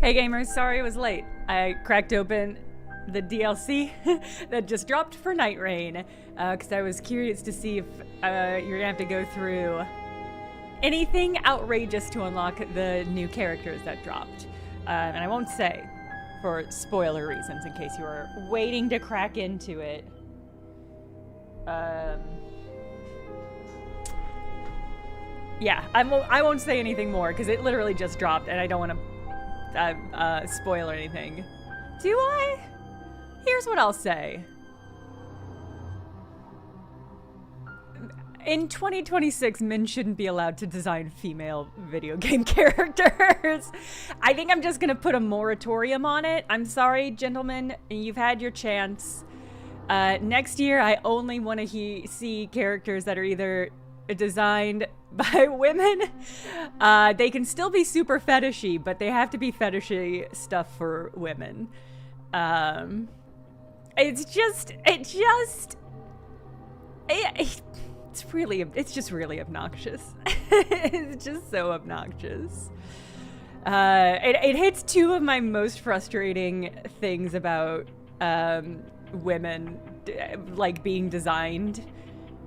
Hey gamers, sorry I was late. I cracked open the DLC that just dropped for Night Rain because I was curious to see if you're gonna have to go through anything outrageous to unlock the new characters that dropped. And I won't say for spoiler reasons in case you were waiting to crack into it. Yeah, I won't say anything more because it literally just dropped and I don't want to spoil or anything. Do I? Here's what I'll say. In 2026, men shouldn't be allowed to design female video game characters. I think I'm just gonna put a moratorium on it. I'm sorry, gentlemen, you've had your chance. Next year, I only want to see characters that are either designed by women. They can still be super fetishy, but they have to be fetishy stuff for women. It's just really obnoxious. It's just so obnoxious. It hits two of my most frustrating things about women like being designed,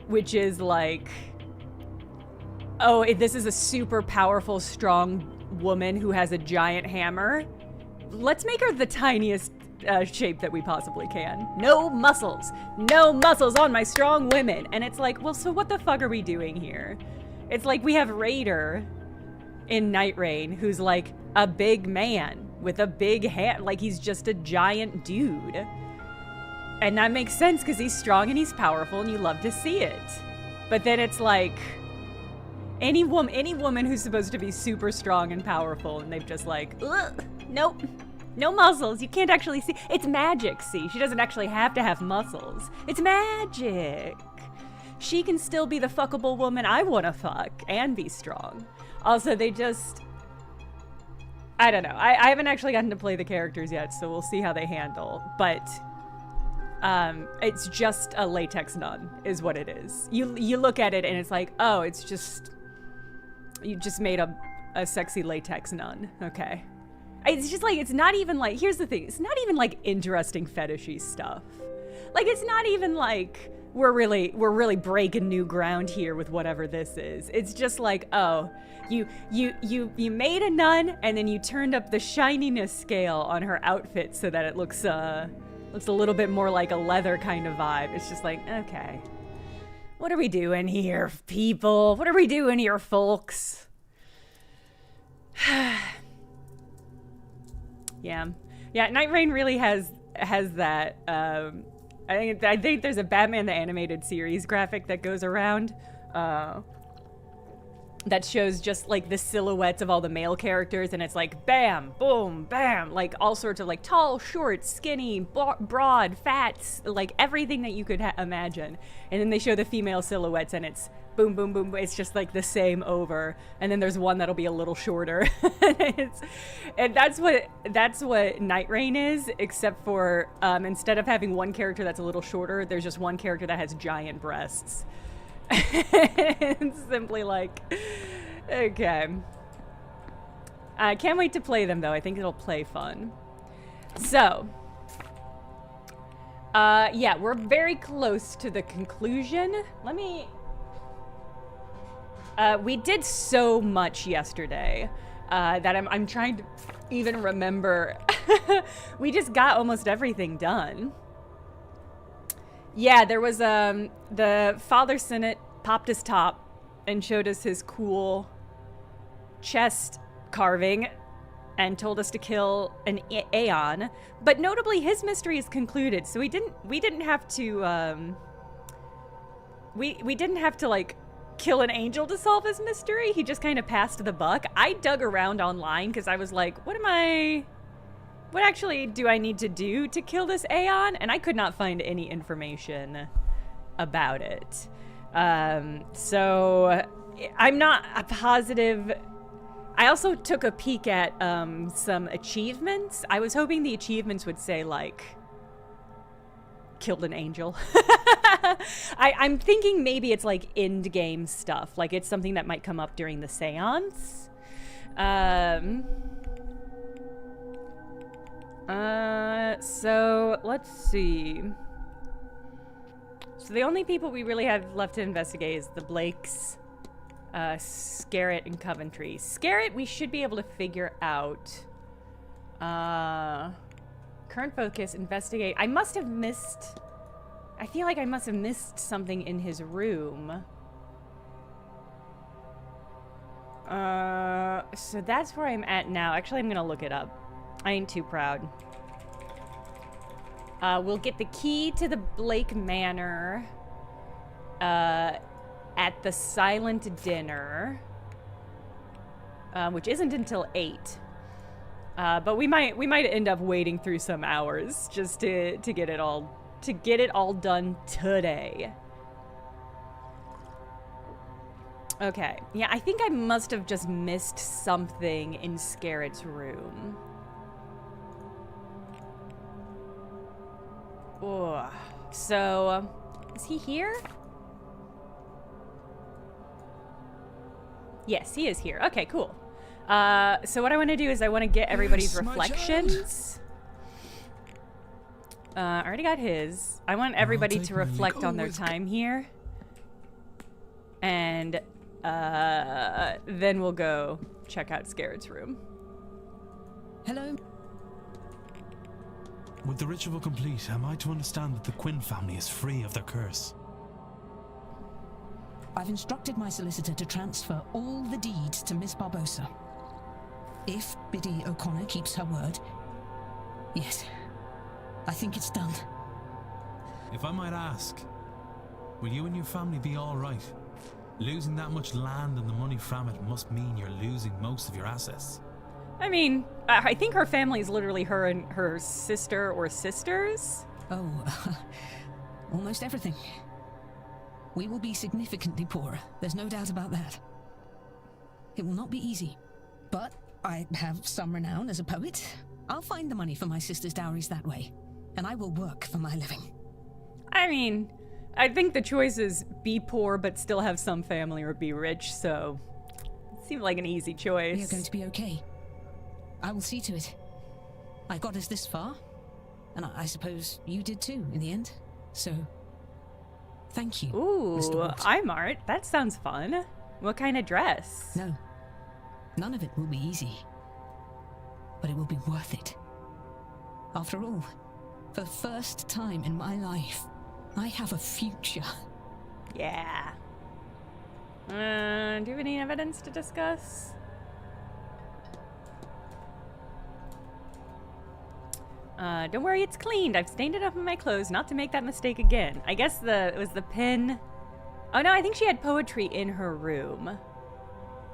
which is like, oh, this is a super powerful, strong woman who has a giant hammer. Let's make her the tiniest shape that we possibly can. No muscles. No muscles on my strong women. And it's like, well, so what the fuck are we doing here? It's like we have Raider in Night Rain, who's like a big man with a big hand. Like he's just a giant dude. And that makes sense because he's strong and he's powerful and you love to see it. But then it's like any woman who's supposed to be super strong and powerful and they've just like, ugh, nope. No muscles. You can't actually see. It's magic, see? She doesn't actually have to have muscles. It's magic. She can still be the fuckable woman I want to fuck and be strong. Also, they just... I don't know. I haven't actually gotten to play the characters yet, so we'll see how they handle. But it's just a latex nun is what it is. You look at it and it's like, oh, it's just... You just made a sexy latex nun. Okay. It's just like, it's not even like, here's the thing, it's not even like interesting fetishy stuff. Like, it's not even like, we're really breaking new ground here with whatever this is. It's just like, oh, you made a nun and then you turned up the shininess scale on her outfit so that it looks a little bit more like a leather kind of vibe. It's just like, okay. What are we doing here, people? What are we doing here, folks? Yeah, Night Rain really has that. I think there's a Batman the Animated Series graphic that goes around that shows just like the silhouettes of all the male characters, and it's like bam, boom, bam, like all sorts of like tall, short, skinny, broad, fat, like everything that you could imagine. And then they show the female silhouettes, and it's boom, boom, boom. It's just like the same over. And then there's one that'll be a little shorter. And that's what Night Rain is, except for instead of having one character that's a little shorter, there's just one character that has giant breasts. It's simply like, okay. I can't wait to play them though. I think it'll play fun. So, yeah, we're very close to the conclusion. Let me... we did so much yesterday that I'm trying to even remember. We just got almost everything done. Yeah, there was the Father Senate popped his top and showed us his cool chest carving and told us to kill an Aeon. But notably, his mystery is concluded, so we didn't have to we didn't have to like kill an angel to solve his mystery. He just kind of passed the buck. I dug around online because I was like, what actually do I need to do to kill this Aeon? And I could not find any information about it. So I'm not positive. I also took a peek at some achievements. I was hoping the achievements would say like, killed an angel. I'm thinking maybe it's like end game stuff. Like it's something that might come up during the seance. So let's see. So the only people we really have left to investigate is the Blakes, Scarrett, and Coventry. Scarrett, we should be able to figure out. Current focus, investigate. I must have missed. I feel like I must have missed something in his room. So that's where I'm at now. Actually, I'm gonna look it up. I ain't too proud. We'll get the key to the Blake Manor at the silent dinner, which isn't until 8. But we might end up waiting through some hours just to get it all done today. Okay. Yeah, I think I must have just missed something in Scarrett's room. Oh. So, is he here? Yes, he is here. Okay, cool. So what I want to do is I want to get everybody's reflections. I already got his. I want everybody to reflect on their time here. And then we'll go check out Scarrett's room. Hello. With the ritual complete, am I to understand that the Quinn family is free of their curse? I've instructed my solicitor to transfer all the deeds to Miss Barbosa. If Biddy O'Connor keeps her word, yes, I think it's done. If I might ask, will you and your family be all right? Losing that much land and the money from it must mean you're losing most of your assets. I mean, I think her family is literally her and her sister or sisters. Oh, almost everything. We will be significantly poorer. There's no doubt about that. It will not be easy, but I have some renown as a poet. I'll find the money for my sister's dowries that way, and I will work for my living. I mean, I think the choice is be poor but still have some family or be rich, so it seemed like an easy choice. We are going to be okay. I will see to it. I got us this far, and I suppose you did too in the end, so thank you. Ooh, Mr. Watt. I'm art. That sounds fun. What kind of dress? No, none of it will be easy, but it will be worth it. After all, for the first time in my life, I have a future. Yeah. Do you have any evidence to discuss? Don't worry, it's cleaned. I've stained enough of my clothes not to make that mistake again. I guess it was the pen. Oh no, I think she had poetry in her room.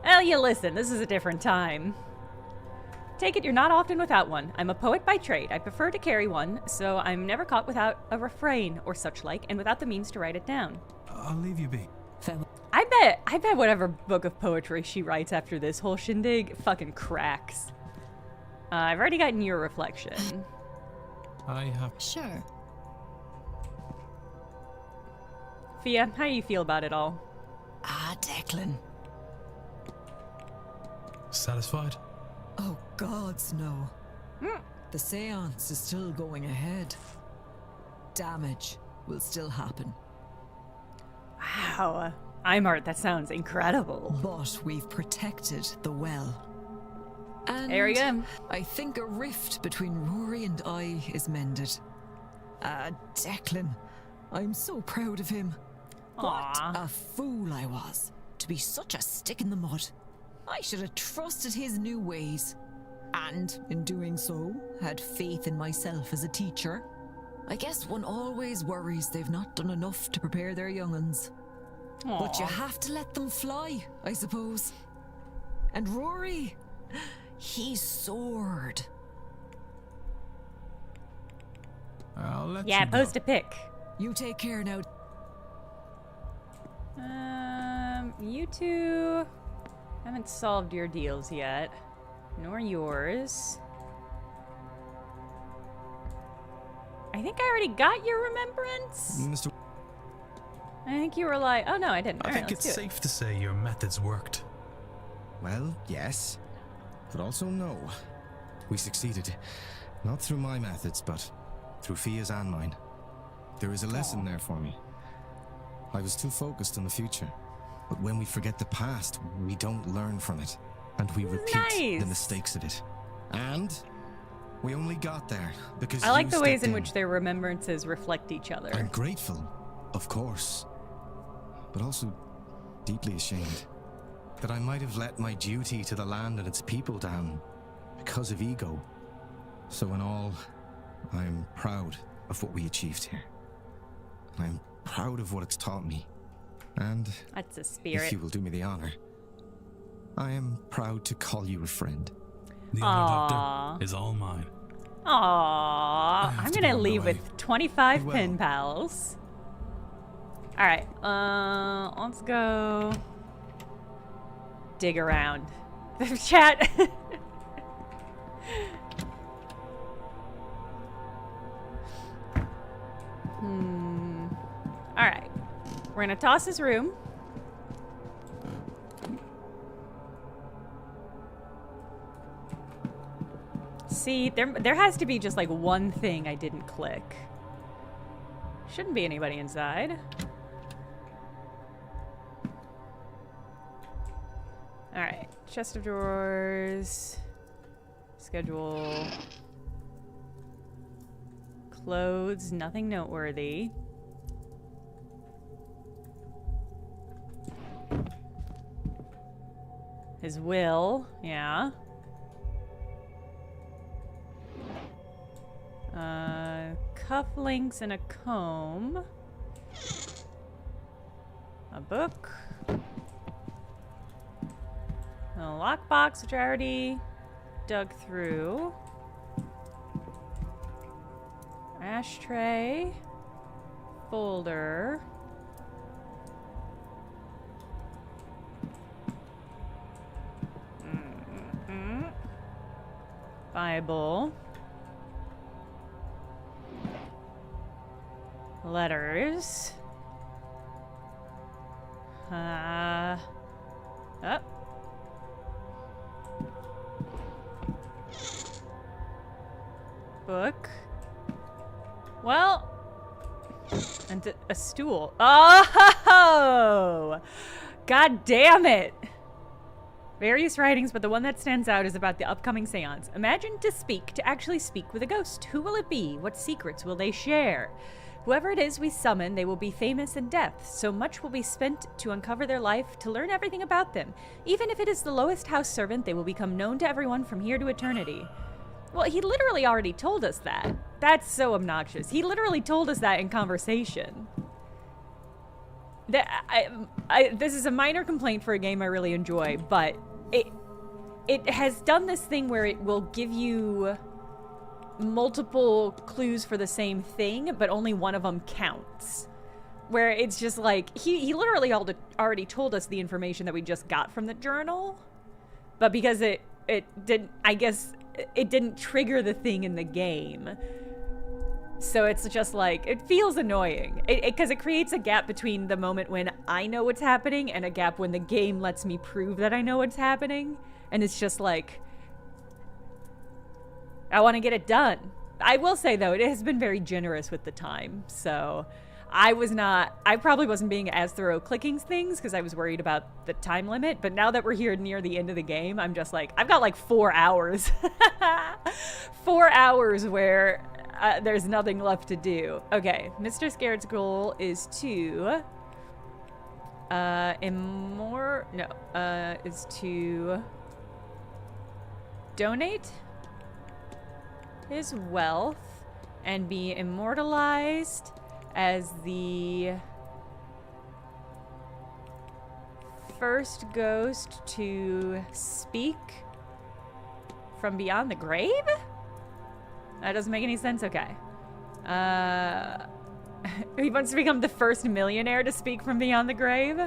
Well, you listen, this is a different time. Take it you're not often without one. I'm a poet by trade. I prefer to carry one, so I'm never caught without a refrain or such like, and without the means to write it down. I'll leave you be. Farewell. I bet whatever book of poetry she writes after this whole shindig fucking cracks. I've already gotten your reflection. I have... Sure. Fia, how do you feel about it all? Ah, Declan. Satisfied? Oh, gods, no. The seance is still going ahead. Damage will still happen. Wow. I'm art. That sounds incredible. But we've protected the well. And There we go. I think a rift between Rory and I is mended. Declan. I'm so proud of him. What Aw. a fool I was to be such a stick in the mud. I should have trusted his new ways. And, in doing so, had faith in myself as a teacher. I guess one always worries they've not done enough to prepare their young'uns. But you Aw. have to let them fly, I suppose. And Rory, he soared. I'll let Yeah, you go. post a pic. You take care now. You two haven't solved your deals yet, nor yours. I think I already got your remembrance. Mr. I think you were like, oh no, I didn't. I All right, think let's it's do it. safe to say your methods worked. Well, yes, but also no. We succeeded. Not through my methods, but through Fia's and mine. There is a lesson there for me. I was too focused on the future. But when we forget the past, we don't learn from it. And we repeat the mistakes of it. And we only got there because I like you the ways stepped in which their remembrances reflect each other. I'm grateful, of course. But also deeply ashamed that I might have let my duty to the land and its people down because of ego. So in all, I'm proud of what we achieved here. And I'm proud of what it's taught me. And That's a spirit. if you will do me the honor, I am proud to call you a friend. The honor, Doctor, is all mine. Aww. I'm to be gonna on my leave way. with 25 Well. pen pals. Alright, let's go dig around. Chat. Alright. We're gonna toss his room. See, there has to be just like one thing I didn't click. Shouldn't be anybody inside. Alright, chest of drawers. Schedule. Clothes, nothing noteworthy. His will, yeah. Cufflinks and a comb. A book. A lockbox, which I already dug through. Ashtray. Folder. Bible. Letters. Up. Book. Well, and a stool. Oh! God damn it! Various writings, but the one that stands out is about the upcoming seance. Imagine to actually speak with a ghost. Who will it be? What secrets will they share? Whoever it is we summon, they will be famous in death. So much will be spent to uncover their life, to learn everything about them. Even if it is the lowest house servant, they will become known to everyone from here to eternity. Well, he literally already told us that. That's so obnoxious. He literally told us that in conversation. This is a minor complaint for a game I really enjoy, but it has done this thing where it will give you multiple clues for the same thing, but only one of them counts. Where it's just like, he literally already told us the information that we just got from the journal, but because it didn't, I guess, it didn't trigger the thing in the game. So it's just like, it feels annoying. Because it creates a gap between the moment when I know what's happening and a gap when the game lets me prove that I know what's happening. And it's just like, I want to get it done. I will say, though, it has been very generous with the time. So I probably wasn't being as thorough clicking things because I was worried about the time limit. But now that we're here near the end of the game, I'm just like, I've got like 4 hours. 4 hours where there's nothing left to do. Okay, Mr. Scared's goal is to is to donate his wealth and be immortalized as the first ghost to speak from beyond the grave? That doesn't make any sense. Okay. He wants to become the first millionaire to speak from beyond the grave?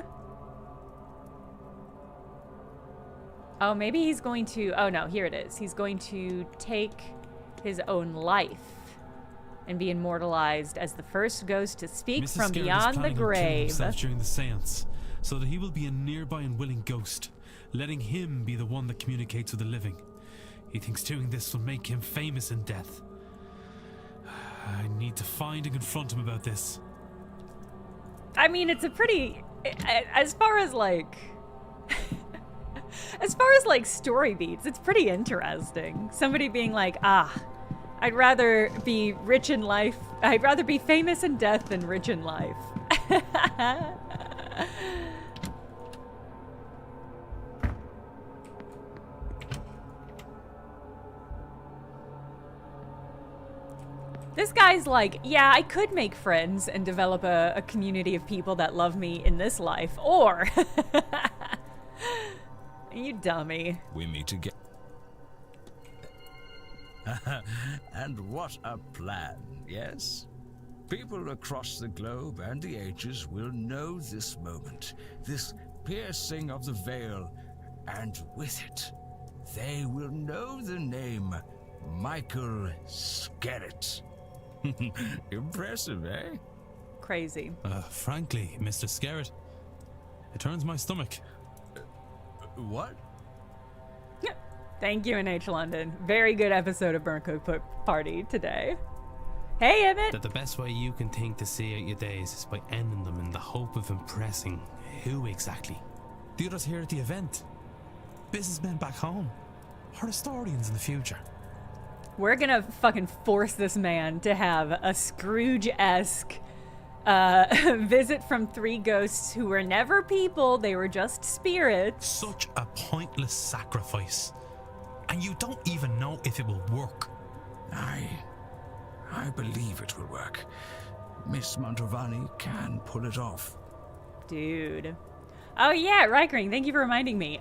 Oh, maybe he's going to... Oh, no, here it is. He's going to take his own life and be immortalized as the first ghost to speak Mrs. from Scared is beyond the planning on killing grave. himself during the seance, so that he will be a nearby and willing ghost, letting him be the one that communicates with the living. He thinks doing this will make him famous in death. I need to find and confront him about this. I mean, it's a pretty, as far as like story beats, it's pretty interesting. Somebody being like, I'd rather be rich in life. I'd rather be famous in death than rich in life. This guy's like, yeah, I could make friends and develop a community of people that love me in this life, or... You dummy. We meet again. And what a plan, yes? People across the globe and the ages will know this moment, this piercing of the veil, and with it, they will know the name Michael Skerritt. Impressive, eh? Crazy. Frankly, Mr. Skerritt, it turns my stomach. What? Thank you, NH London. Very good episode of Burnt Cookbook Party today. Hey, Emmett! That the best way you can think to see out your days is by ending them in the hope of impressing who exactly? The others here at the event? Businessmen back home? Or historians in the future? We're gonna fucking force this man to have a Scrooge-esque visit from 3 ghosts who were never people, they were just spirits. Such a pointless sacrifice. And you don't even know if it will work. I believe it will work. Miss Mantovani can pull it off. Dude. Oh yeah, Rykring, thank you for reminding me.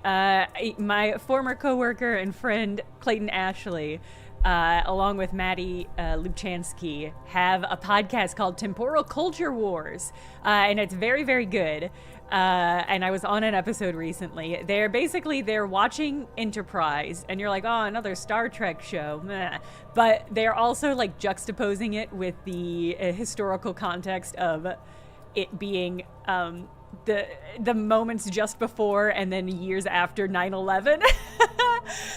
My former coworker and friend Clayton Ashley, along with Maddie Lubchansky, have a podcast called Temporal Culture Wars, and it's very, very good. And I was on an episode recently. They're watching Enterprise, and you're like, oh, another Star Trek show. Meh. But they're also like juxtaposing it with the historical context of it being the moments just before and then years after 9/11.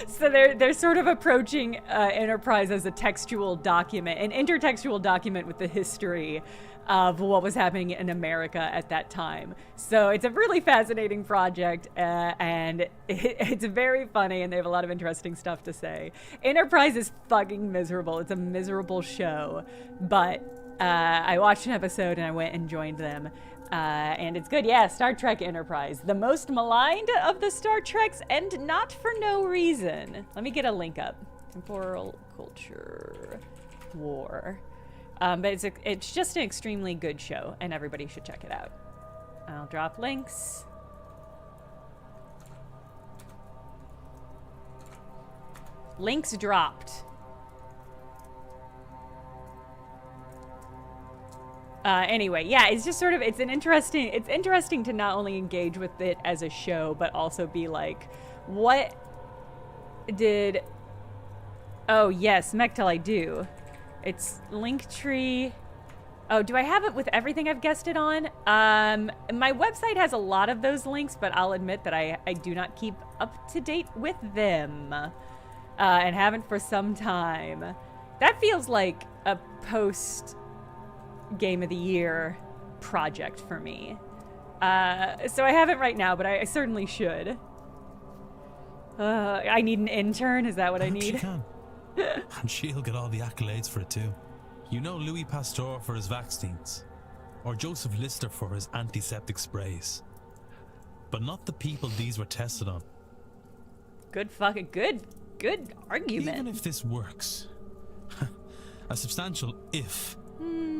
So they're sort of approaching Enterprise as a textual document, an intertextual document with the history of what was happening in America at that time. So it's a really fascinating project, and it's very funny, and they have a lot of interesting stuff to say. Enterprise is fucking miserable. It's a miserable show, but I watched an episode and I went and joined them. And it's good. Yeah, Star Trek Enterprise. The most maligned of the Star Treks, and not for no reason. Let me get a link up. Temporal Culture War. But it's just an extremely good show, and everybody should check it out. I'll drop links. Links dropped. Anyway, yeah, it's just sort of, it's interesting to not only engage with it as a show, but also be like, what did, oh yes, Mechtel, I do. It's Linktree. Oh, do I have it with everything I've guessed it on? My website has a lot of those links, but I'll admit that I do not keep up to date with them, and haven't for some time. That feels like a post Game of the Year project for me. So I haven't right now, but I certainly should. I need an intern, is that what I need? She can. And she'll get all the accolades for it too. You know Louis Pasteur for his vaccines, or Joseph Lister for his antiseptic sprays, but not the people these were tested on. Good argument. Even if this works, a substantial if,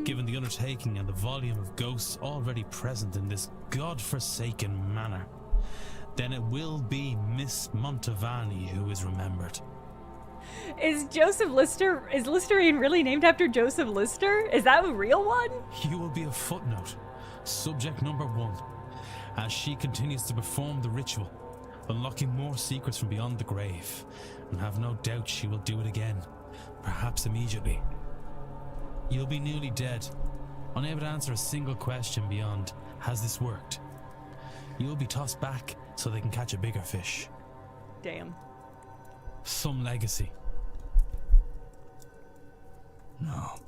given the undertaking and the volume of ghosts already present in this godforsaken manor, then it will be Miss Mantovani who is remembered. Is Listerine really named after Joseph Lister? Is that a real one? You will be a footnote, subject number 1, as she continues to perform the ritual, unlocking more secrets from beyond the grave, and have no doubt she will do it again, perhaps immediately. You'll be newly dead, unable to answer a single question beyond, has this worked? You'll be tossed back so they can catch a bigger fish. Damn. Some legacy. No.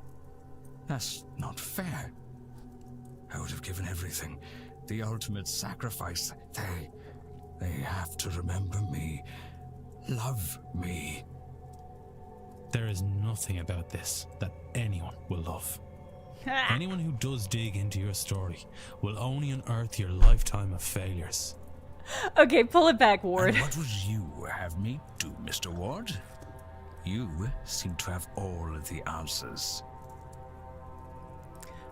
That's not fair. I would have given everything. The ultimate sacrifice. They have to remember me. Love me. There is nothing about this that anyone will love. Anyone who does dig into your story will only unearth your lifetime of failures. Okay, pull it back, Ward. And what would you have me do, Mr. Ward? You seem to have all of the answers.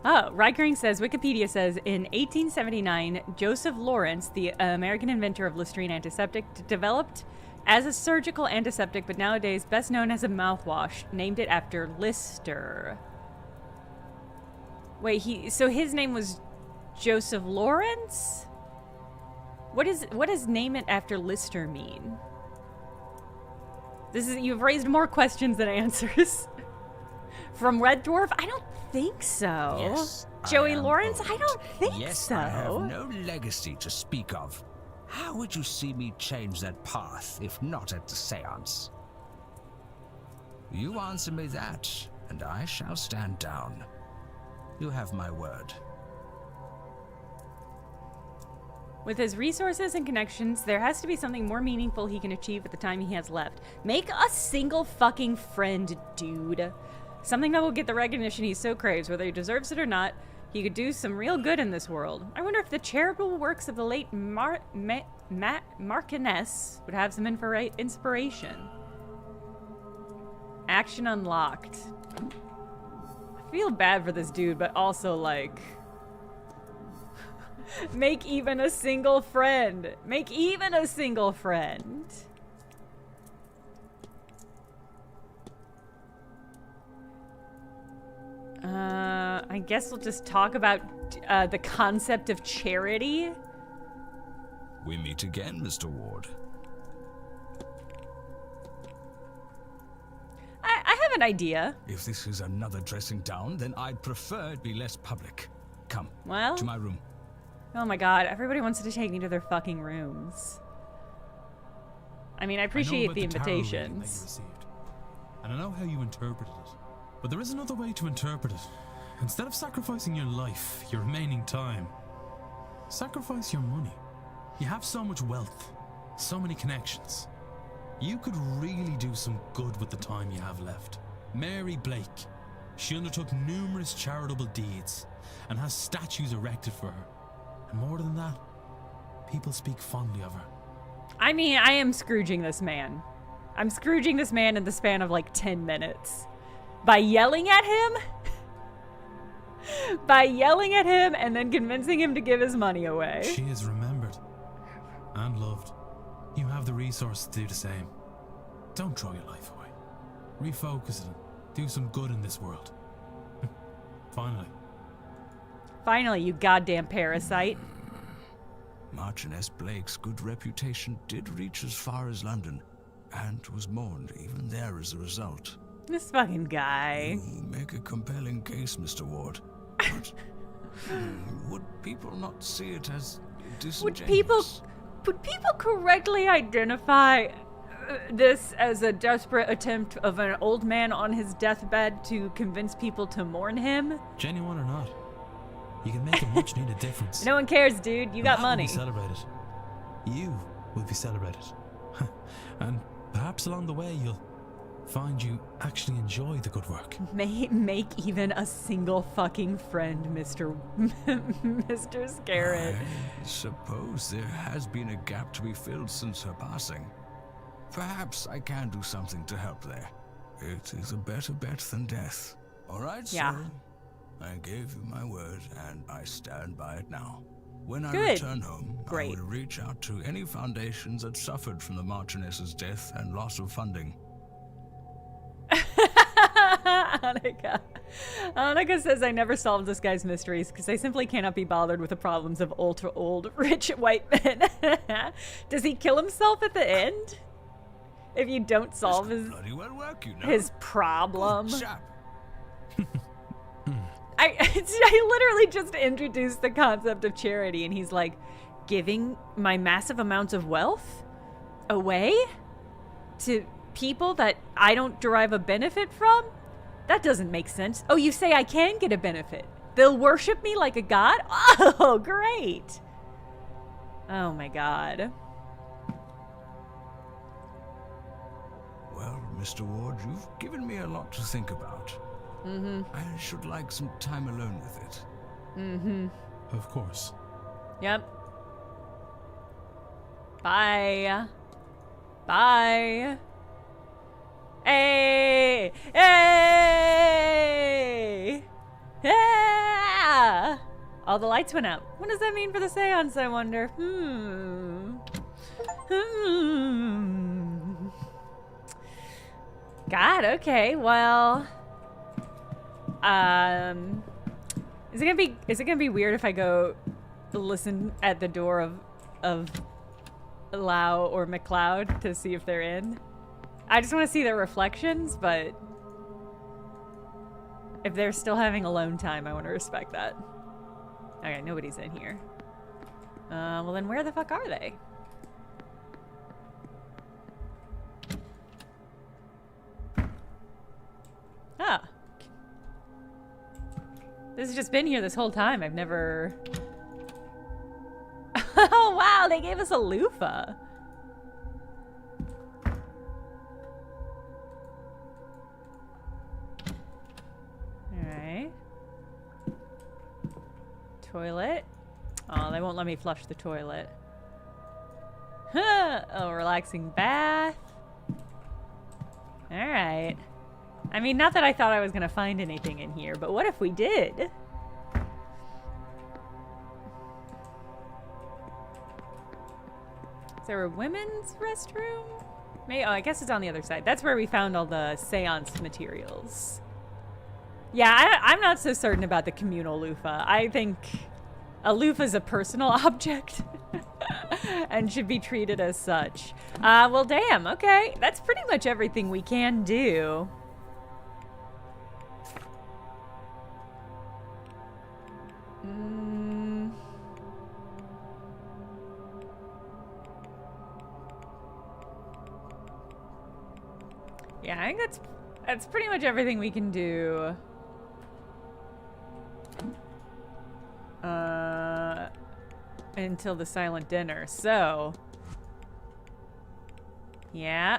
Oh, Rykering says, Wikipedia says, in 1879, Joseph Lawrence, the American inventor of Listerine antiseptic, developed as a surgical antiseptic, but nowadays best known as a mouthwash, named it after Lister. Wait, so his name was Joseph Lawrence? What does name it after Lister mean? You've raised more questions than answers. From Red Dwarf? I don't think so. Yes, Joey I am Lawrence? old. I don't think yes, so. I have no legacy to speak of. How would you see me change that path if not at the seance? You answer me that, and I shall stand down. You have my word. With his resources and connections, there has to be something more meaningful he can achieve with the time he has left. Make a single fucking friend, dude. Something that will get the recognition he so craves, whether he deserves it or not. He could do some real good in this world. I wonder if the charitable works of the late Marquiness would have some inspiration. Action unlocked. I feel bad for this dude, but also, like... Make even a single friend. Make even a single friend. I guess we'll just talk about the concept of charity. We meet again, Mr. Ward. I have an idea. If this is another dressing down, then I'd prefer it be less public. Come, Well, to my room. oh my god, everybody wants to take me to their fucking rooms. I mean, I appreciate the invitations. That you received, and I know how you interpreted it. But there is another way to interpret it. Instead of sacrificing your life, your remaining time, sacrifice your money. You have so much wealth, so many connections. You could really do some good with the time you have left. Mary Blake, she undertook numerous charitable deeds and has statues erected for her. And more than that, people speak fondly of her. I mean, I am Scrooging this man. I'm Scrooging this man in the span of like 10 minutes. By yelling at him? By yelling at him and then convincing him to give his money away. She is remembered and loved. You have the resources to do the same. Don't throw your life away. Refocus it and do some good in this world. Finally, you goddamn parasite. Marchioness Blake's good reputation did reach as far as London, and was mourned even there as a result. This fucking guy. You make a compelling case, Mr. Ward. But would people not see it as disingenuous? Would people correctly identify this as a desperate attempt of an old man on his deathbed to convince people to mourn him? Genuine or not, you can make a much needed difference. No one cares, dude. You got money. Will be celebrated. You will be celebrated. And perhaps along the way you'll find you actually enjoy the good work. Make even a single fucking friend, Mr. Scarrett. I suppose there has been a gap to be filled since her passing. Perhaps I can do something to help there. It is a better bet than death. All right, Yeah. sir? I gave you my word, and I stand by it now. When I Good. return home, Great. I will reach out to any foundations that suffered from the Marchioness's death and loss of funding. Annika says, I never solved this guy's mysteries because I simply cannot be bothered with the problems of ultra old rich white men. Does he kill himself at the end? If you don't solve This could bloody well work, you know. his problem? Good chap. I literally just introduced the concept of charity, and he's like, giving my massive amounts of wealth away to people that I don't derive a benefit from? That doesn't make sense. Oh, you say I can get a benefit. They'll worship me like a god? Oh, great. Oh my god. Well, Mr. Ward, you've given me a lot to think about. I should like some time alone with it. Of course. Yep. Bye. Bye. Hey! Hey! Yeah! All the lights went out. What does that mean for the seance, I wonder? God, okay, well... Is it gonna be weird if I go listen at the door of Lau or McLeod to see if they're in? I just want to see their reflections, but if they're still having alone time, I want to respect that. Okay, nobody's in here. Well then where the fuck are they? Ah. This has just been here this whole time. I've never... Oh wow, they gave us a loofah. Alright. Toilet. Oh, they won't let me flush the toilet. Huh. Oh, relaxing bath. Alright. I mean, not that I thought I was gonna find anything in here, but what if we did? Is there a women's restroom? Maybe, oh, I guess it's on the other side. That's where we found all the seance materials. Yeah, I'm not so certain about the communal loofah. I think a loofah is a personal object and should be treated as such. Well, damn, okay. That's pretty much everything we can do. Yeah, I think that's pretty much everything we can do. Until the silent dinner. So, yeah.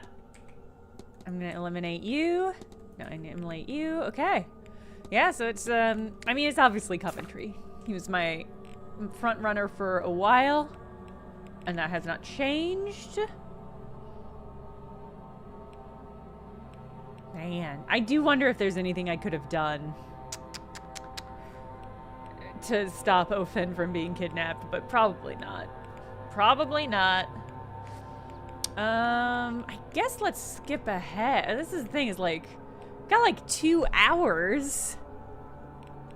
I'm gonna eliminate you. No, I'm gonna eliminate you. Okay. Yeah, so it's, I mean, it's obviously Coventry. He was my front runner for a while, and that has not changed. Man, I do wonder if there's anything I could have done to stop Ofen from being kidnapped, but probably not. Probably not. I guess let's skip ahead. This is the thing, is like, got like 2 hours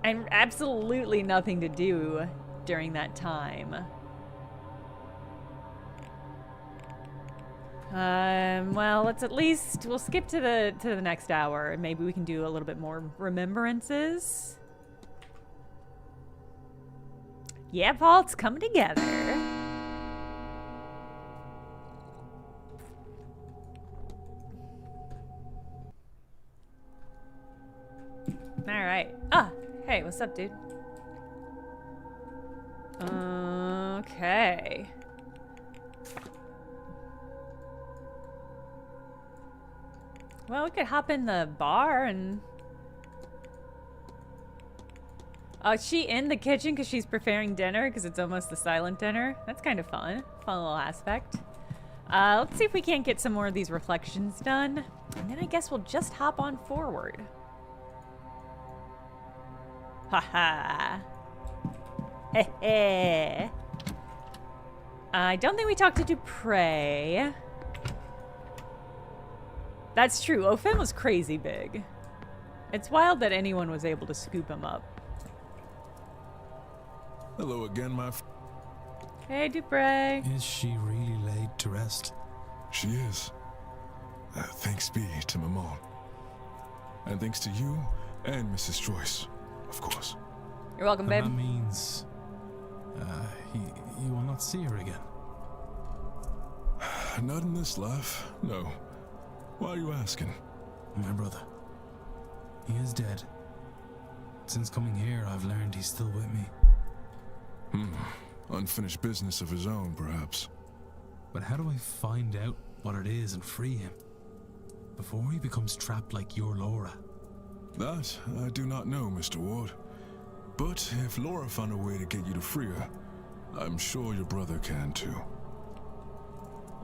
and absolutely nothing to do during that time. Well, let's at least, we'll skip to the next hour, and maybe we can do a little bit more remembrances. Yeah, Paul, it's coming together. Alright. Ah, hey, what's up, dude? Okay. Well, we could hop in the bar and... Oh, is she in the kitchen because she's preparing dinner because it's almost the silent dinner? That's kind of fun. Fun little aspect. Let's see if we can't get some more of these reflections done. And then I guess we'll just hop on forward. Haha. Heh. I don't think we talked to Dupre. That's true. Ofen was crazy big. It's wild that anyone was able to scoop him up. Hello again, my Hey, Dupre. Is she really laid to rest? She is. Thanks be to Maman. And thanks to you and Mrs. Joyce, of course. You're welcome, babe. That means... you will not see her again. Not in this life, no. Why are you asking? My brother. He is dead. Since coming here, I've learned he's still with me. Unfinished business of his own, perhaps. But how do I find out what it is and free him? Before he becomes trapped like your Laura. That I do not know, Mr. Ward. But if Laura found a way to get you to free her, I'm sure your brother can too.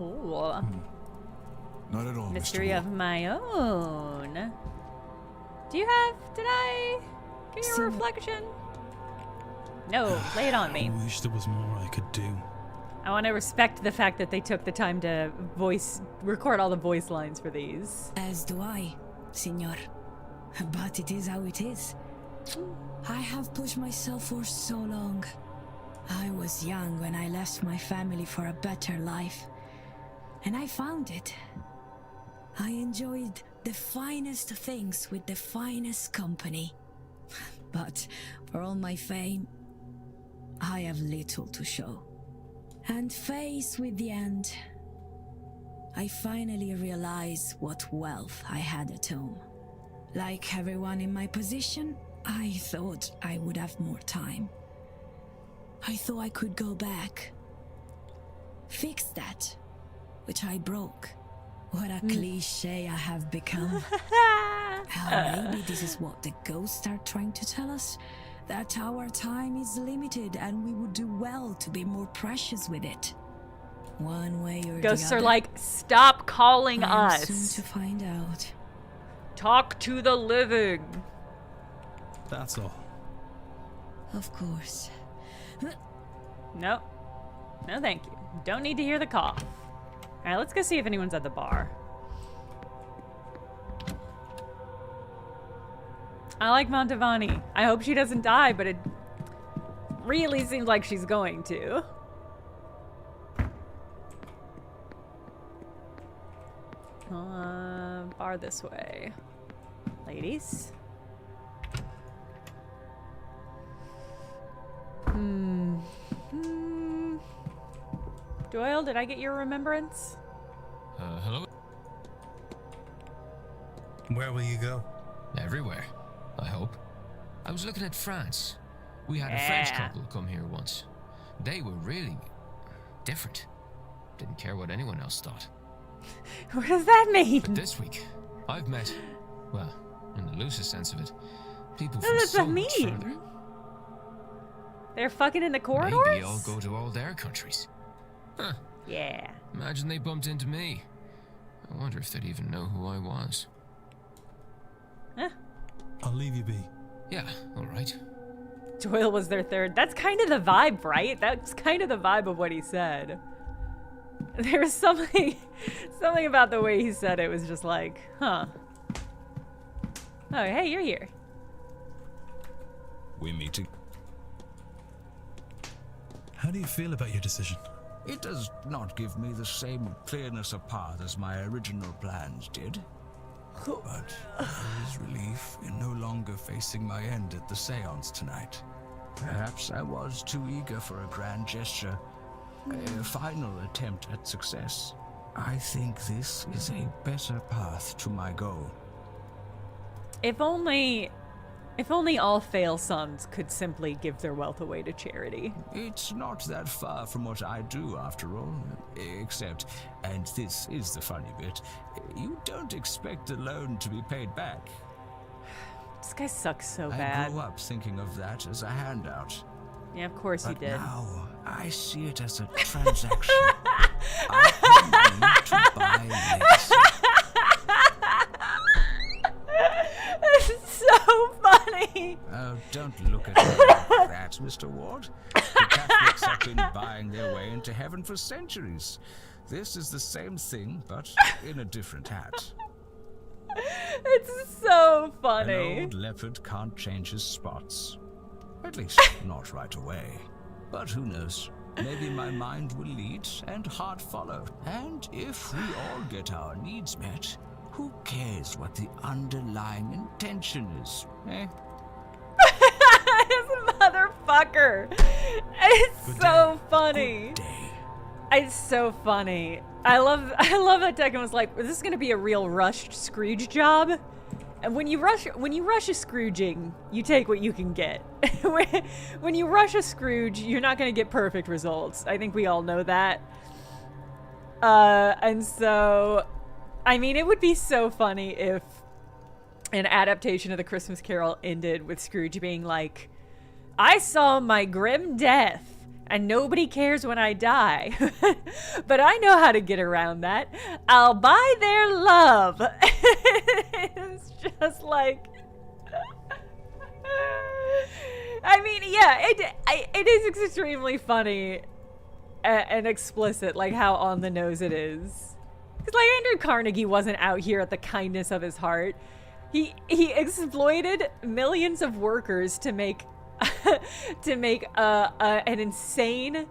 Ooh. Not at all, Mystery Mr. of Ward. my own. Did I get your reflection? No, lay it on me. I wish there was more I could do. I want to respect the fact that they took the time to record all the voice lines for these. As do I, Signor. But it is how it is. I have pushed myself for so long. I was young when I left my family for a better life. And I found it. I enjoyed the finest things with the finest company. But for all my fame, I have little to show. And faced with the end, I finally realized what wealth I had at home. Like everyone in my position, I thought I would have more time. I thought I could go back, fix that, which I broke. What a cliche I have become. Maybe this is what the ghosts are trying to tell us, that our time is limited and we would do well to be more precious with it. One way or Ghosts the are other. like, stop calling I am us. soon to find out. Talk to the living. That's all. Of course. No. No, thank you. Don't need to hear the cough. Alright, let's go see if anyone's at the bar. I like Montavani. I hope she doesn't die, but it really seems like she's going to. Bar this way. Ladies? Doyle, did I get your remembrance? Hello? Where will you go? Everywhere, I hope. I was looking at France. We had a French couple come here once. They were really different. Didn't care what anyone else thought. What does that mean? But this week, I've met, well, in the loosest sense of it, people What from does so that much mean? further. They're fucking in the corridors? Maybe I'll go to all their countries. Huh. Yeah. Imagine they bumped into me. I wonder if they'd even know who I was. Huh. I'll leave you be. Yeah, alright. Doyle was their third. That's kind of the vibe, right? That's kind of the vibe of what he said. There was something about the way he said it was just like, huh. Oh, hey, you're here. We meet again. How do you feel about your decision? It does not give me the same clearness of path as my original plans did. But there is relief in no longer facing my end at the seance tonight. Perhaps I was too eager for a grand gesture, a final attempt at success. I think this is a better path to my goal. If only all fail sons could simply give their wealth away to charity. It's not that far from what I do, after all. Except, and this is the funny bit, you don't expect the loan to be paid back. This guy sucks so I bad. grew up thinking of that as a handout. Yeah, of course you But did. now, I see it as a transaction. I pay money to buy legacy. This is so funny. Oh, don't look at me like that, Mr. Ward. The Catholics have been buying their way into heaven for centuries. This is the same thing, but in a different hat. It's so funny. An old leopard can't change his spots. At least, not right away. But who knows? Maybe my mind will lead and heart follow. And if we all get our needs met, who cares what the underlying intention is, eh? This motherfucker. It's so funny. Good day. It's so funny. I love that Tekken was like, is this gonna be a real rushed Scrooge job? when you rush a Scrooging, you take what you can get. When you rush a Scrooge, you're not going to get perfect results. I think we all know that. And so, I mean, it would be so funny if an adaptation of The Christmas Carol ended with Scrooge being like, I saw my grim death, and nobody cares when I die. But I know how to get around that. I'll buy their love. It's just like... I mean, yeah, it is extremely funny and explicit, like how on the nose it is. Because like Andrew Carnegie wasn't out here at the kindness of his heart. He exploited millions of workers to make an insane,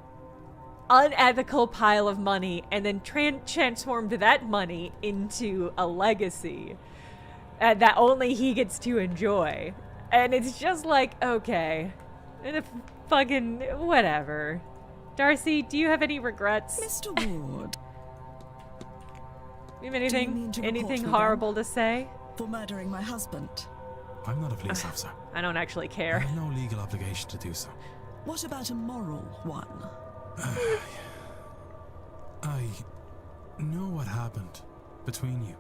unethical pile of money, and then transformed that money into a legacy that only he gets to enjoy. And it's just like, okay, and if fucking whatever. Darcy, do you have any regrets? Mr. Ward. You have anything horrible to say? For murdering my husband. I'm not a police officer. I don't actually I care. have no legal obligation to do so. What about a moral one? I know what happened between you.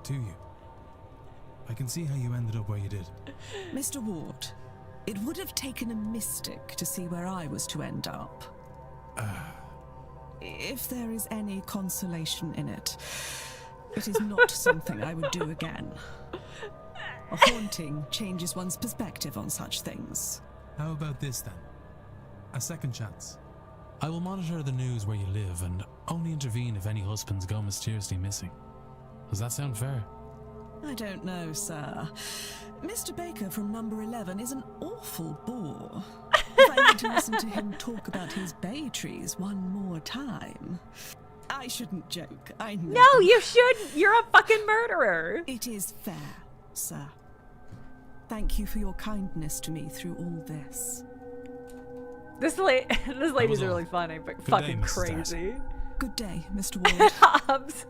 To you. I can see how you ended up where you did. Mr. Ward, it would have taken a mystic to see where I was to end up. If there is any consolation in it, it is not something I would do again. A haunting changes one's perspective on such things. How about this then? A second chance. I will monitor the news where you live and only intervene if any husbands go mysteriously missing. Does that sound fair? I don't know, sir. Mr. Baker from number 11 is an awful bore. If I need to listen to him talk about his bay trees one more time. I shouldn't joke, I know. No, you shouldn't. You're a fucking murderer. It is fair, sir. Thank you for your kindness to me through all this. This lady's really funny, but Good fucking day, Mrs. crazy. Good day, Mr. Ward. Hobbs.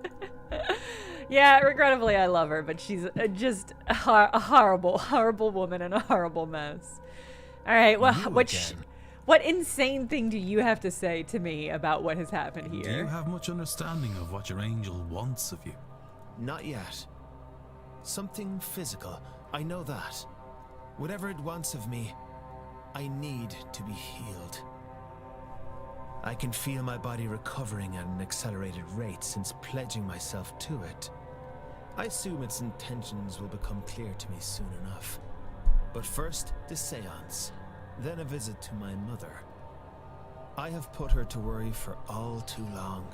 Yeah, regrettably I love her, but she's just a horrible, horrible woman and a horrible mess. All right, well, what insane thing do you have to say to me about what has happened here? Do you have much understanding of what your angel wants of you? Not yet. Something physical, I know that. Whatever it wants of me, I need to be healed. I can feel my body recovering at an accelerated rate since pledging myself to it. I assume its intentions will become clear to me soon enough. But first, the seance, then a visit to my mother. I have put her to worry for all too long.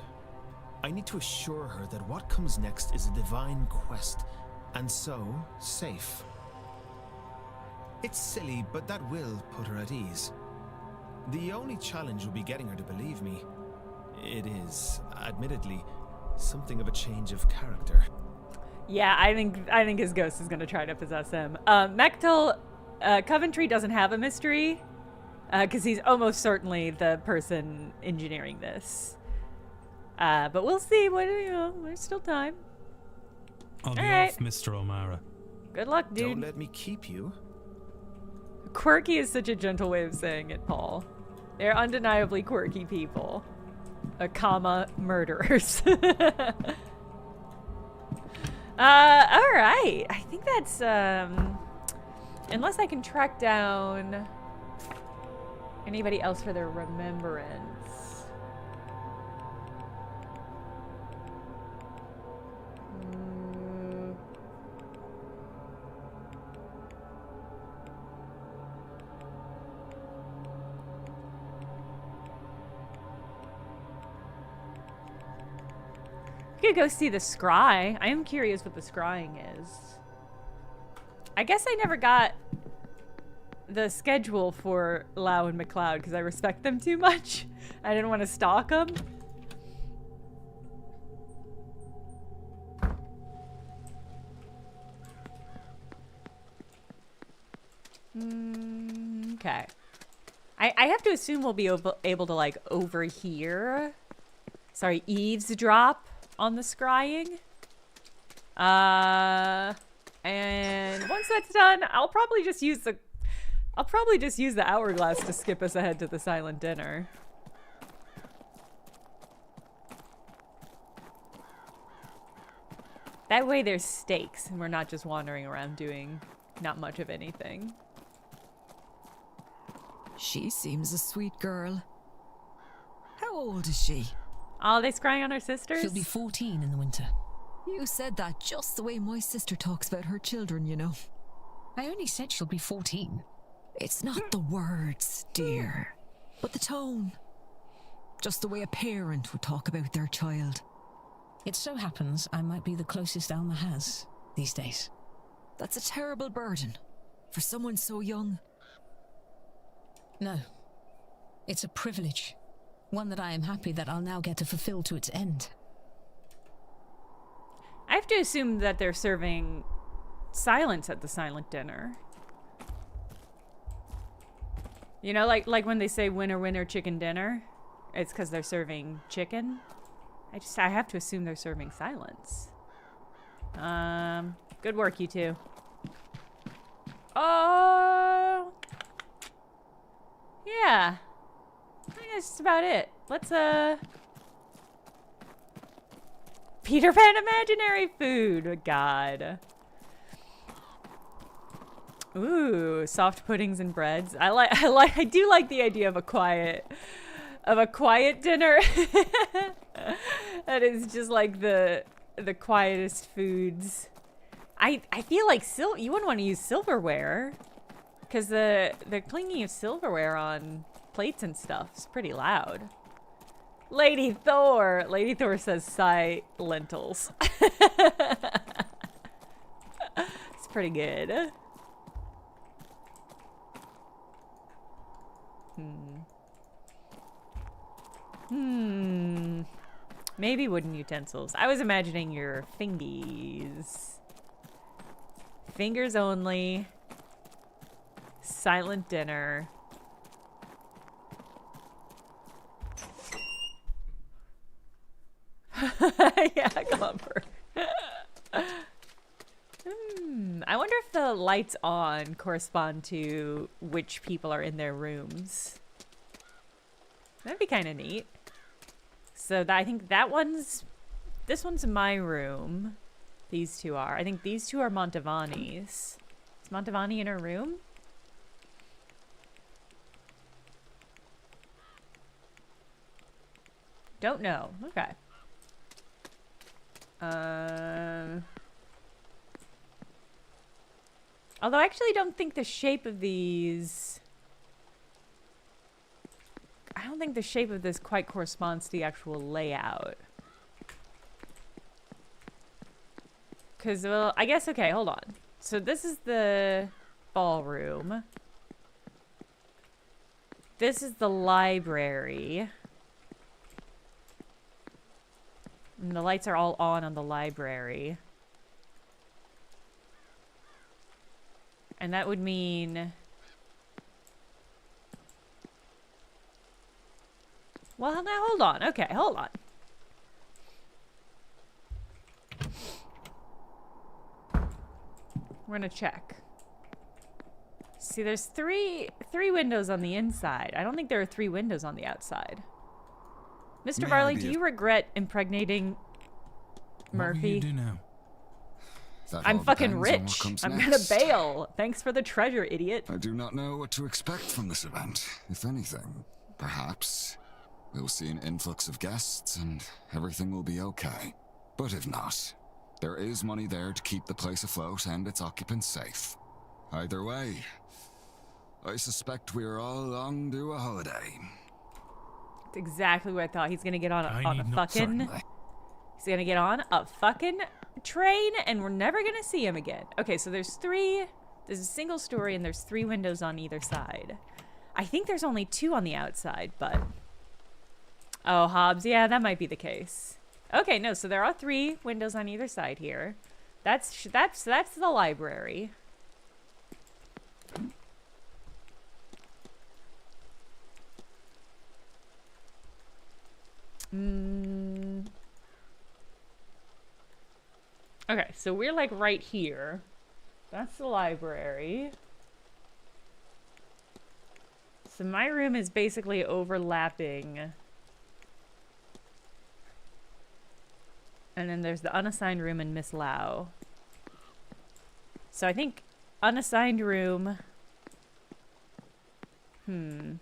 I need to assure her that what comes next is a divine quest, and so, safe. It's silly, but that will put her at ease. The only challenge will be getting her to believe me. It is, admittedly, something of a change of character. Yeah, I think his ghost is going to try to possess him. Mechtel, Coventry doesn't have a mystery, because he's almost certainly the person engineering this. But we'll see. There's still time. I'll be Alright. off, Mr. O'Mara. Good luck, dude. Don't let me keep you. Quirky is such a gentle way of saying it, Paul. They're undeniably quirky people. Murderers. Alright. I think that's, unless I can track down anybody else for their remembrance. We could go see the scry. I am curious what the scrying is. I guess I never got the schedule for Lau and McLeod because I respect them too much. I didn't want to stalk them. Okay. I have to assume we'll be able to, like, overhear. Sorry, eavesdrop on the scrying. And once that's done, I'll probably just use the hourglass to skip us ahead to the silent dinner. That way there's stakes and we're not just wandering around doing not much of anything. She seems a sweet girl. How old is she? Oh, they scrying on our sisters? She'll be 14 in the winter. You said that just the way my sister talks about her children, you know. I only said she'll be 14. It's not the words, dear, but the tone. Just the way a parent would talk about their child. It so happens I might be the closest Alma has these days. That's a terrible burden for someone so young. No. It's a privilege. One that I am happy that I'll now get to fulfill to its end. I have to assume that they're serving silence at the silent dinner. You know, like when they say winner, winner, chicken dinner, it's because they're serving chicken. I have to assume they're serving silence. Good work, you two. Oh, yeah. I think that's just about it. Let's, Peter Pan imaginary food. God. Ooh, soft puddings and breads. I do like the idea of a quiet dinner. That is just like the quietest foods. I feel like you wouldn't want to use silverware because the clinging of silverware on plates and stuff is pretty loud. Lady Thor says sigh lentils. It's pretty good. Maybe wooden utensils. I was imagining your fingies. Fingers only. Silent dinner. Yeah, Clumper. I wonder if the lights on correspond to which people are in their rooms. That'd be kind of neat. So I think this one's my room. These two are. I think these two are Montavani's. Is Montavani in her room? Don't know. Okay. Although I actually don't think the shape of these... I don't think the shape of this quite corresponds to the actual layout. Because, well, I guess, okay, hold on. So this is the ballroom. This is the library. And the lights are all on the library. And that would mean... Well, now hold on. Okay, hold on. We're gonna check. See, there's three windows on the inside. I don't think there are 3 windows on the outside. Mr. Varley, do you regret impregnating Murphy? What will you do now? I'm fucking rich. I'm gonna bail. Thanks for the treasure, idiot. I do not know what to expect from this event, if anything. Perhaps we'll see an influx of guests and everything will be okay. But if not, there is money there to keep the place afloat and its occupants safe. Either way, I suspect we are all long due a holiday. That's exactly what I thought. He's gonna get on a fucking... Certainly. He's gonna get on a fucking train and we're never gonna see him again. Okay, so there's a single story and there's 3 windows on either side. I think there's only 2 on the outside, but... Oh, Hobbs, yeah, that might be the case. Okay, no, so there are 3 windows on either side here. That's the library. Okay, so we're like right here. That's the library. So my room is basically overlapping. And then there's the unassigned room in Miss Lau. So I think unassigned room. No,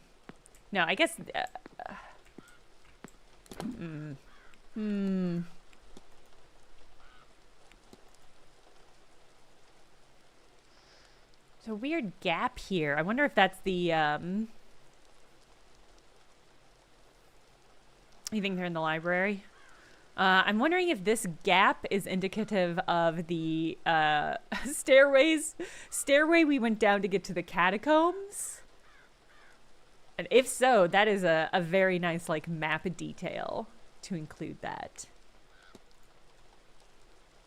I guess. It's a weird gap here. I wonder if that's the. You think they're in the library? I'm wondering if this gap is indicative of the stairway we went down to get to the catacombs. And if so, that is a very nice like map detail to include that.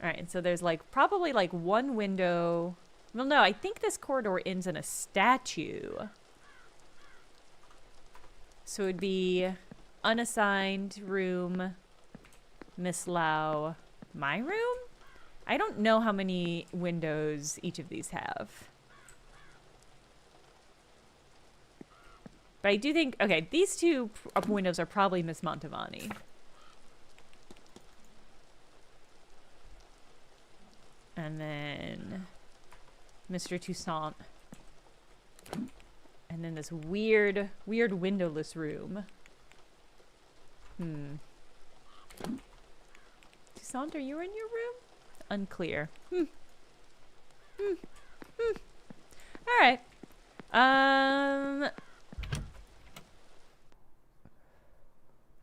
All right, and so there's like probably like one window. Well, no, I think this corridor ends in a statue. So it'd be unassigned room, Miss Lau, my room? I don't know how many windows each of these have. But I do think, okay, these two windows are probably Miss Montavani. And then Mr. Toussaint. And then this weird windowless room. Toussaint, are you in your room? Unclear. Alright.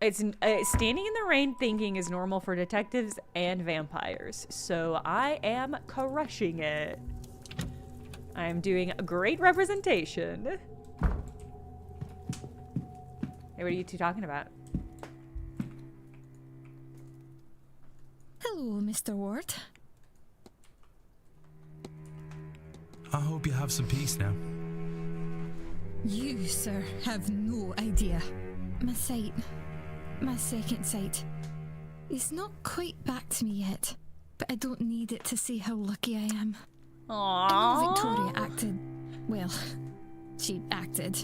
It's standing in the rain thinking is normal for detectives and vampires. So I am crushing it. I am doing a great representation. Hey, what are you two talking about? Hello, Mr. Ward. I hope you have some peace now. You, sir, have no idea. My sight, my second sight, is not quite back to me yet, but I don't need it to say how lucky I am. Aww. I know Victoria acted, well, she acted,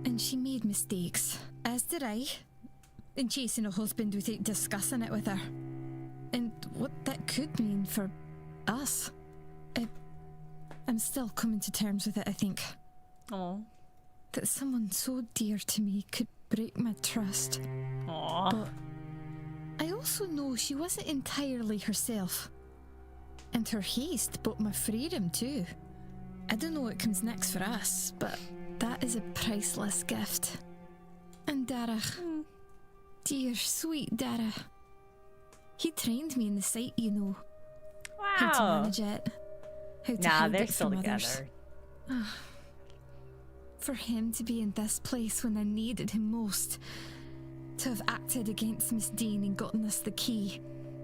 and she made mistakes, as did I, in chasing a husband without discussing it with her. And what that could mean for us. I'm still coming to terms with it, I think. Aww. That someone so dear to me could break my trust. Aww. But I also know she wasn't entirely herself. And her haste bought my freedom too. I don't know what comes next for us, but that is a priceless gift. And Dara, dear sweet Dara, he trained me in the sight, you know. Wow. How to manage it. How to hide they're it still from together. others. For him to be in this place when I needed him most. To have acted against Miss Dean and gotten us the key.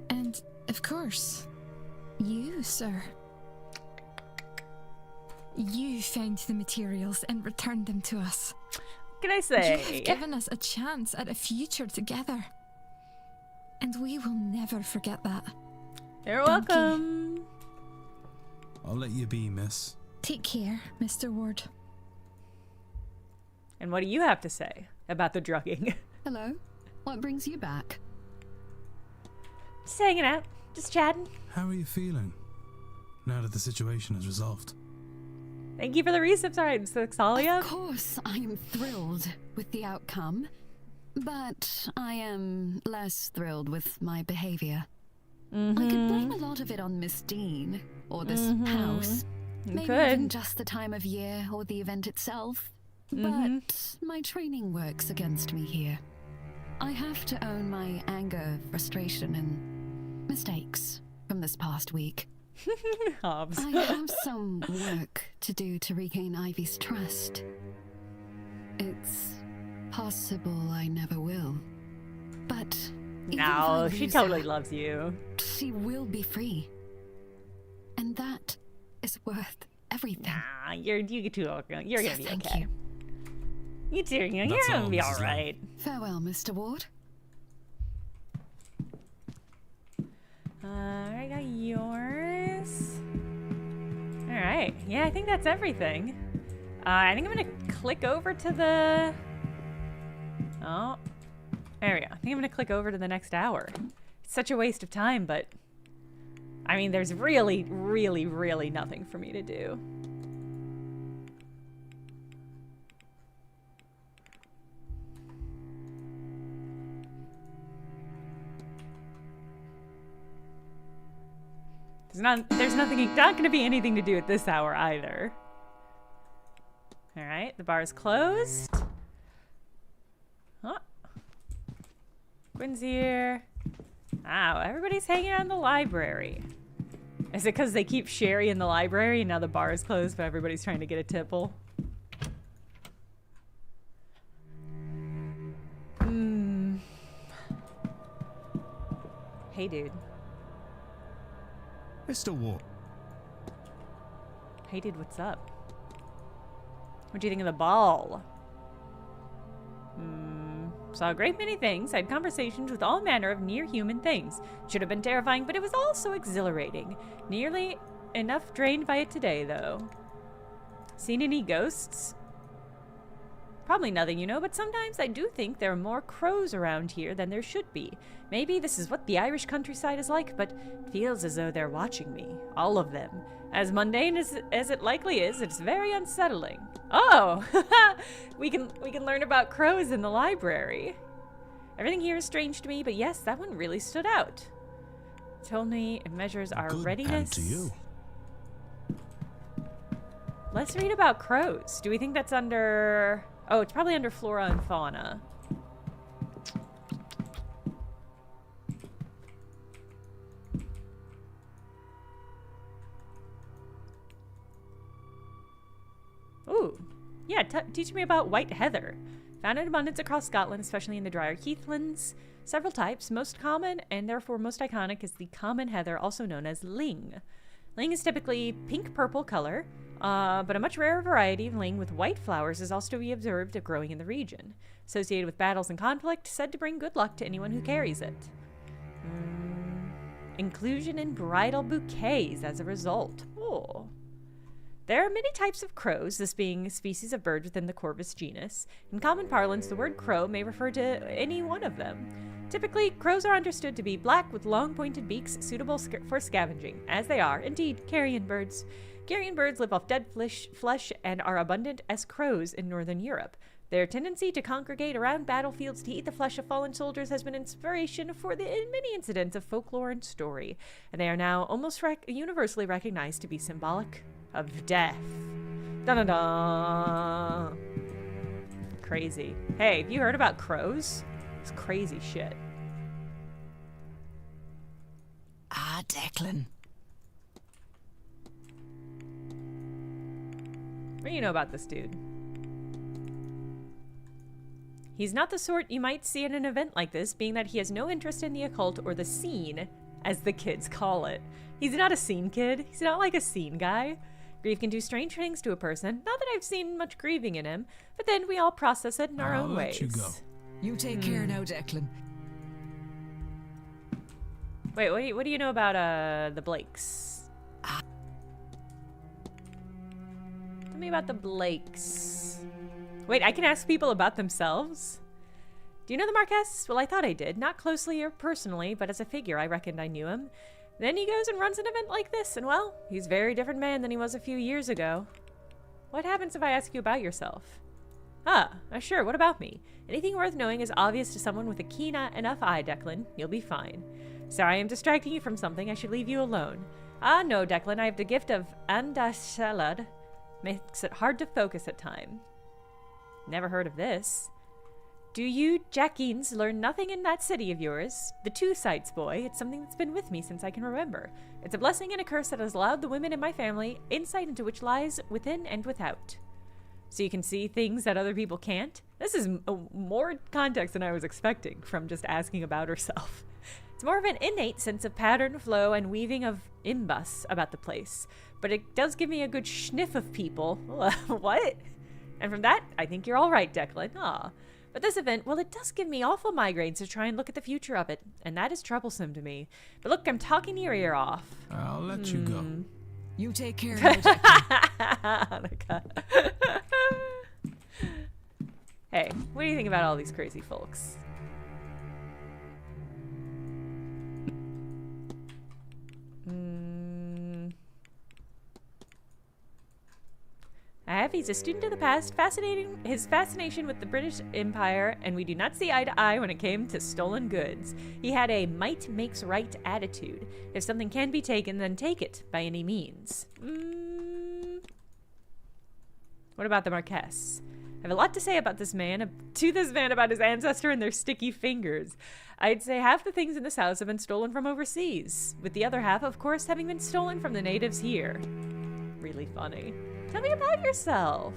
And, of course, you, sir. You found the materials and returned them to us. What can I say? You have given us a chance at a future together. And we will never forget that. You're Thank welcome. I'll let you be, miss. Take care, Mr. Ward. And what do you have to say about the drugging? Hello. What brings you back? Just hanging out. Just chatting. How are you feeling now that the situation is resolved? Thank you for the resubscribe, Saxalia. Of course, I am thrilled with the outcome, but I am less thrilled with my behavior. I could blame a lot of it on Miss Dean, or this house. Maybe even just the time of year or the event itself. But my training works against me here. I have to own my anger, frustration, and mistakes from this past week. Hobbs. I have some work to do to regain Ivy's trust. It's possible I never will. But even if I No, she lose totally her, loves you. she will be free. And that is worth everything. Nah, you're gonna be okay. Thank you. You too. You're That's gonna all, be Mrs. all Lau. right. Farewell, Mr. Ward. I got yours. All Alright. Yeah, I think that's everything. I think I'm gonna click over to the... Oh. There we go. I think I'm gonna click over to the next hour. It's such a waste of time, but... I mean, there's really, really, really nothing for me to do. There's not going to be anything to do at this hour either. All right, the bar is closed. Huh. Quinn's here. Wow, everybody's hanging out in the library. Is it because they keep Sherry in the library and now the bar is closed, but everybody's trying to get a tipple? Hey, dude. Mr. Ward. Hey, dude, what's up? What do you think of the ball? Saw a great many things, had conversations with all manner of near-human things. Should have been terrifying, but it was also exhilarating. Nearly enough drained by it today, though. Seen any ghosts? Probably nothing, you know, but sometimes I do think there are more crows around here than there should be. Maybe this is what the Irish countryside is like, but it feels as though they're watching me. All of them. As mundane as it likely is, it's very unsettling. Oh! we can learn about crows in the library. Everything here is strange to me, but yes, that one really stood out. Told me it measures our readiness. To you. Let's read about crows. Do we think that's under... Oh, it's probably under flora and fauna. Ooh. Yeah, teach me about white heather. Found in abundance across Scotland, especially in the drier heathlands. Several types. Most common, and therefore most iconic, is the common heather, also known as ling. Ling is typically pink-purple color, but a much rarer variety of ling with white flowers is also to be observed growing in the region. Associated with battles and conflict, said to bring good luck to anyone who carries it. Inclusion in bridal bouquets as a result. Oh. There are many types of crows, this being a species of bird within the Corvus genus. In common parlance, the word crow may refer to any one of them. Typically, crows are understood to be black with long pointed beaks suitable for scavenging, as they are, indeed, carrion birds. Carrion birds live off dead flesh and are abundant as crows in northern Europe. Their tendency to congregate around battlefields to eat the flesh of fallen soldiers has been inspiration for many incidents of folklore and story, and they are now almost universally recognized to be symbolic of death. Dun-dun-dun! Crazy. Hey, have you heard about crows? It's crazy shit. Ah, Declan. What do you know about this dude? He's not the sort you might see at an event like this, being that he has no interest in the occult or the scene, as the kids call it. He's not a scene kid. He's not like a scene guy. Grief can do strange things to a person. Not that I've seen much grieving in him, but then we all process it in our own ways. I'll let you go. You take care now, Declan. Wait, what do you know about the Blakes? Tell me about the Blakes. Wait, I can ask people about themselves? Do you know the Marquess? Well, I thought I did. Not closely or personally, but as a figure, I reckoned I knew him. Then he goes and runs an event like this, and well, he's a very different man than he was a few years ago. What happens if I ask you about yourself? Sure, what about me? Anything worth knowing is obvious to someone with a keen enough eye, Declan. You'll be fine. Sorry, I'm distracting you from something. I should leave you alone. No, Declan, I have the gift of andashalad. Makes it hard to focus at time. Never heard of this. Do you, Jackines, learn nothing in that city of yours? The Two Sights, boy. It's something that's been with me since I can remember. It's a blessing and a curse that has allowed the women in my family insight into which lies within and without. So you can see things that other people can't? This is more context than I was expecting from just asking about herself. It's more of an innate sense of pattern, flow, and weaving of imbus about the place. But it does give me a good sniff of people. What? And from that, I think you're all right, Declan. But this event, well, it does give me awful migraines to try and look at the future of it, and that is troublesome to me. But look, I'm talking your ear off. I'll let you go. You take care now, Jackie. Hanukkah. Hey, what do you think about all these crazy folks? He's a student of the past, his fascination with the British Empire, and we do not see eye to eye when it came to stolen goods. He had a might makes right attitude. If something can be taken, then take it, by any means. What about the Marquess? I have a lot to say about this man, about his ancestor and their sticky fingers. I'd say half the things in this house have been stolen from overseas, with the other half, of course, having been stolen from the natives here. Really funny. Tell me about yourself.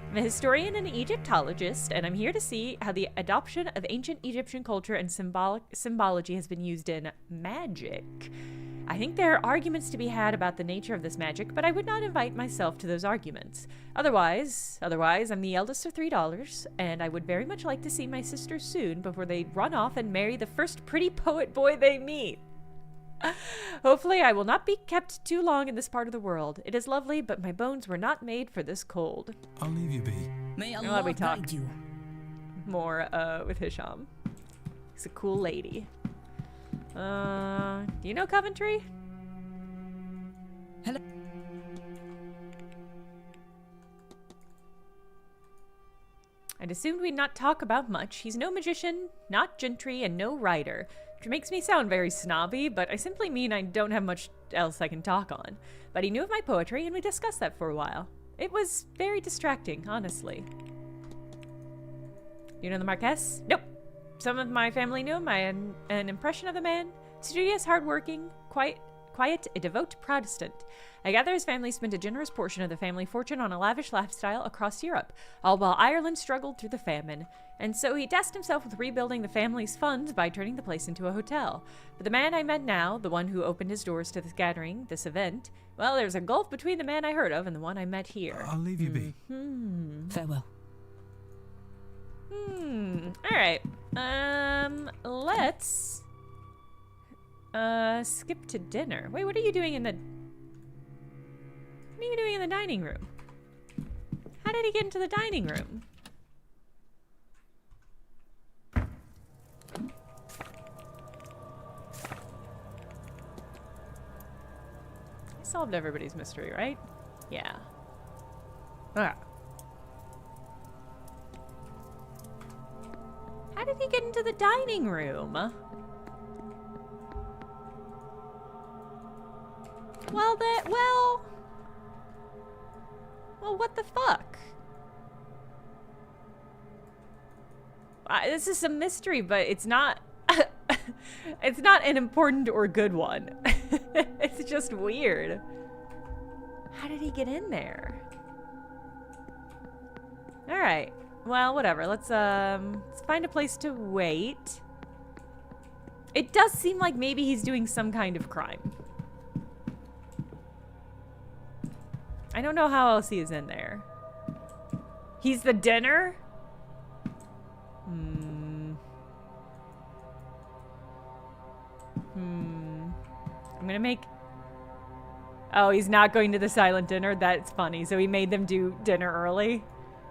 I'm a historian and an Egyptologist, and I'm here to see how the adoption of ancient Egyptian culture and symbology has been used in magic. I think there are arguments to be had about the nature of this magic, but I would not invite myself to those arguments. Otherwise, I'm the eldest of 3 daughters, and I would very much like to see my sisters soon before they run off and marry the first pretty poet boy they meet. Hopefully I will not be kept too long in this part of the world. It is lovely, but my bones were not made for this cold. I'll leave you be. May I'll let Allah me talk guide you. more with Hisham. He's a cool lady. Do you know Coventry? Hello. I'd assumed we'd not talk about much. He's no magician, not gentry, and no writer. Which makes me sound very snobby, but I simply mean I don't have much else I can talk on. But he knew of my poetry, and we discussed that for a while. It was very distracting, honestly. You know the Marquess? Nope. Some of my family knew him. I had an impression of the man. Studious, hardworking, quiet, a devout Protestant. I gather his family spent a generous portion of the family fortune on a lavish lifestyle across Europe, all while Ireland struggled through the famine. And so he tasked himself with rebuilding the family's funds by turning the place into a hotel. But the man I met now, the one who opened his doors to this gathering, this event, well, there's a gulf between the man I heard of and the one I met here. I'll leave you be. Farewell. Alright. Let's skip to dinner. Wait, what are you doing in the dining room? How did he get into the dining room? I solved everybody's mystery, right? Yeah. Ah. How did he get into the dining room? Well, what the fuck? This is a mystery, but it's not, it's not an important or good one. It's just weird. How did he get in there? All right. Well, whatever. Let's find a place to wait. It does seem like maybe he's doing some kind of crime. I don't know how else he is in there. He's the dinner? I'm gonna make... Oh, he's not going to the silent dinner? That's funny. So he made them do dinner early?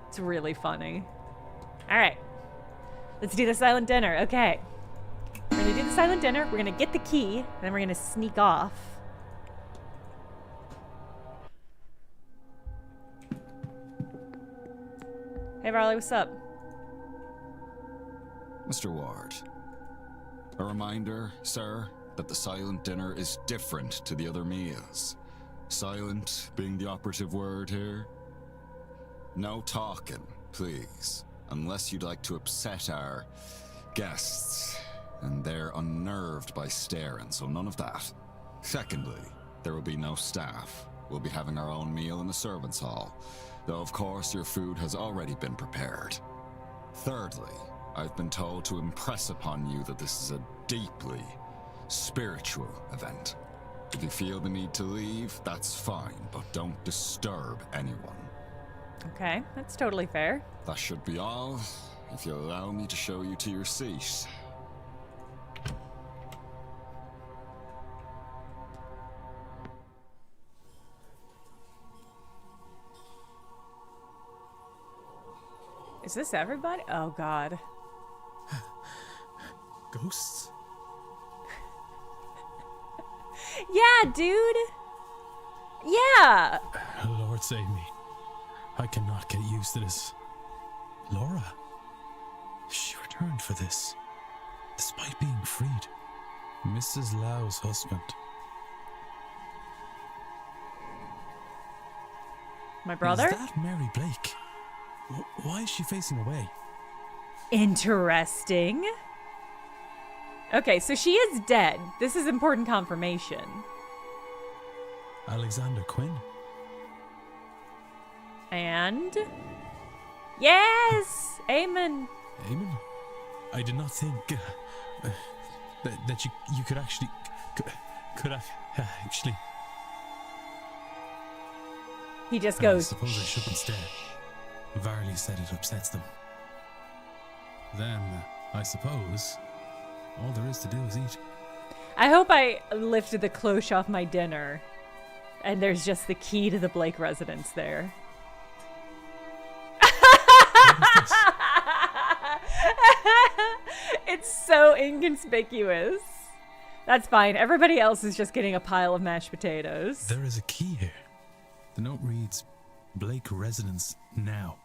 It's really funny. Alright. Let's do the silent dinner. Okay. We're gonna do the silent dinner. We're gonna get the key. And then we're gonna sneak off. Hey, Varley, what's up? Mr. Ward. A reminder, sir, that the silent dinner is different to the other meals. Silent being the operative word here. No talking, please. Unless you'd like to upset our guests. And they're unnerved by staring, so none of that. Secondly, there will be no staff. We'll be having our own meal in the servants' hall. Though, of course, your food has already been prepared. Thirdly, I've been told to impress upon you that this is a deeply spiritual event. If you feel the need to leave, that's fine, but don't disturb anyone. Okay, that's totally fair. That should be all, if you'll allow me to show you to your seat. Is this everybody? Oh, God. Ghosts? Yeah, dude. Yeah. Lord save me. I cannot get used to this. Laura. She returned for this. Despite being freed. Mrs. Lau's husband. My brother? Is that Mary Blake? Why is she facing away? Interesting. Okay, so she is dead. This is important confirmation. Alexander Quinn? And... Yes! Amen. Amen? I did not think that you could actually... Could actually... He just goes... I suppose I should instead. Varley said it upsets them. Then, I suppose, all there is to do is eat. I hope I lifted the cloche off my dinner. And there's just the key to the Blake residence there. It's so inconspicuous. That's fine. Everybody else is just getting a pile of mashed potatoes. There is a key here. The note reads, Blake residence now.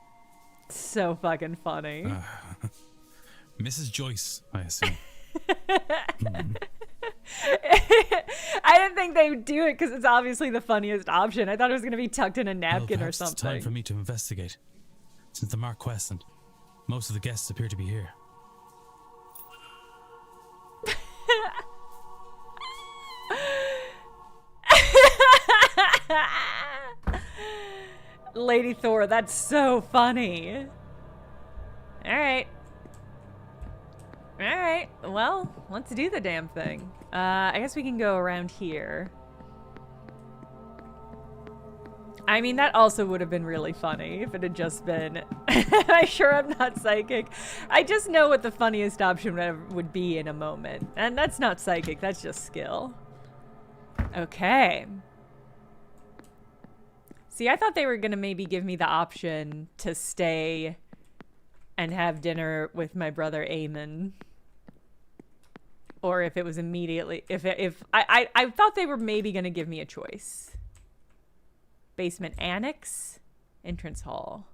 So fucking funny. Mrs. Joyce, I assume. I didn't think they would do it because it's obviously the funniest option. I thought it was going to be tucked in a napkin or something. It's time for me to investigate. Since the Marquess and most of the guests appear to be here. Lady Thor, that's so funny. Alright. Alright, well, let's do the damn thing. I guess we can go around here. I mean, that also would have been really funny if it had just been... I'm sure I'm not psychic. I just know what the funniest option would be in a moment. And that's not psychic, that's just skill. Okay. See, I thought they were gonna maybe give me the option to stay and have dinner with my brother Eamon. Or if it was immediately... I thought they were maybe gonna give me a choice. Basement annex, entrance hall.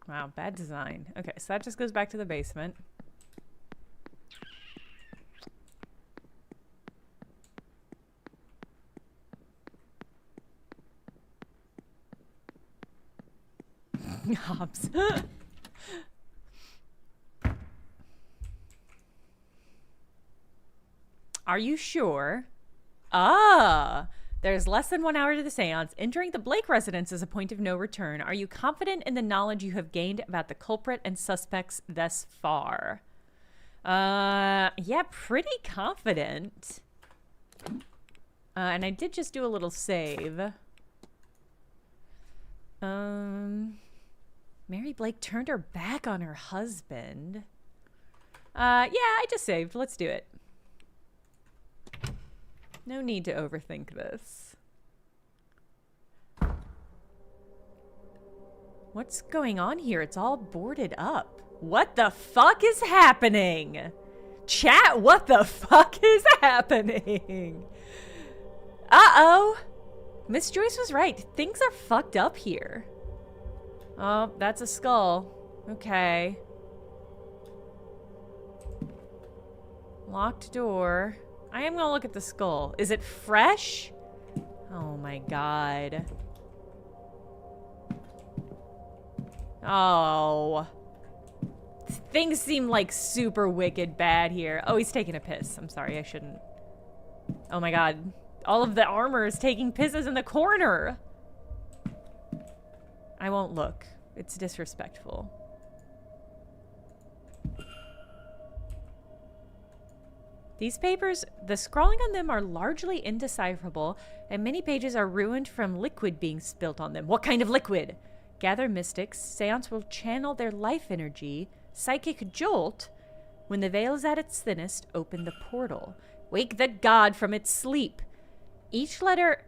Wow, bad design. Okay, so that just goes back to the basement. Hobbs. Are you sure? Ah, there's less than 1 hour to the seance. Entering the Blake residence is a point of no return. Are you confident in the knowledge you have gained about the culprit and suspects thus far? Yeah, pretty confident. And I did just do a little save. Mary Blake turned her back on her husband. Yeah, I just saved. Let's do it. No need to overthink this. What's going on here? It's all boarded up. What the fuck is happening? Chat, what the fuck is happening? Uh-oh. Miss Joyce was right. Things are fucked up here. Oh, that's a skull. Okay. Locked door. I am gonna look at the skull. Is it fresh? Oh my god. Oh. Things seem like super wicked bad here. Oh, he's taking a piss. I'm sorry, I shouldn't. Oh my god. All of the armor is taking pisses in the corner. I won't look. It's disrespectful. These papers, the scrawling on them are largely indecipherable, and many pages are ruined from liquid being spilt on them. What kind of liquid? Gather mystics. Seance will channel their life energy. Psychic jolt. When the veil is at its thinnest, open the portal. Wake the god from its sleep. Each letter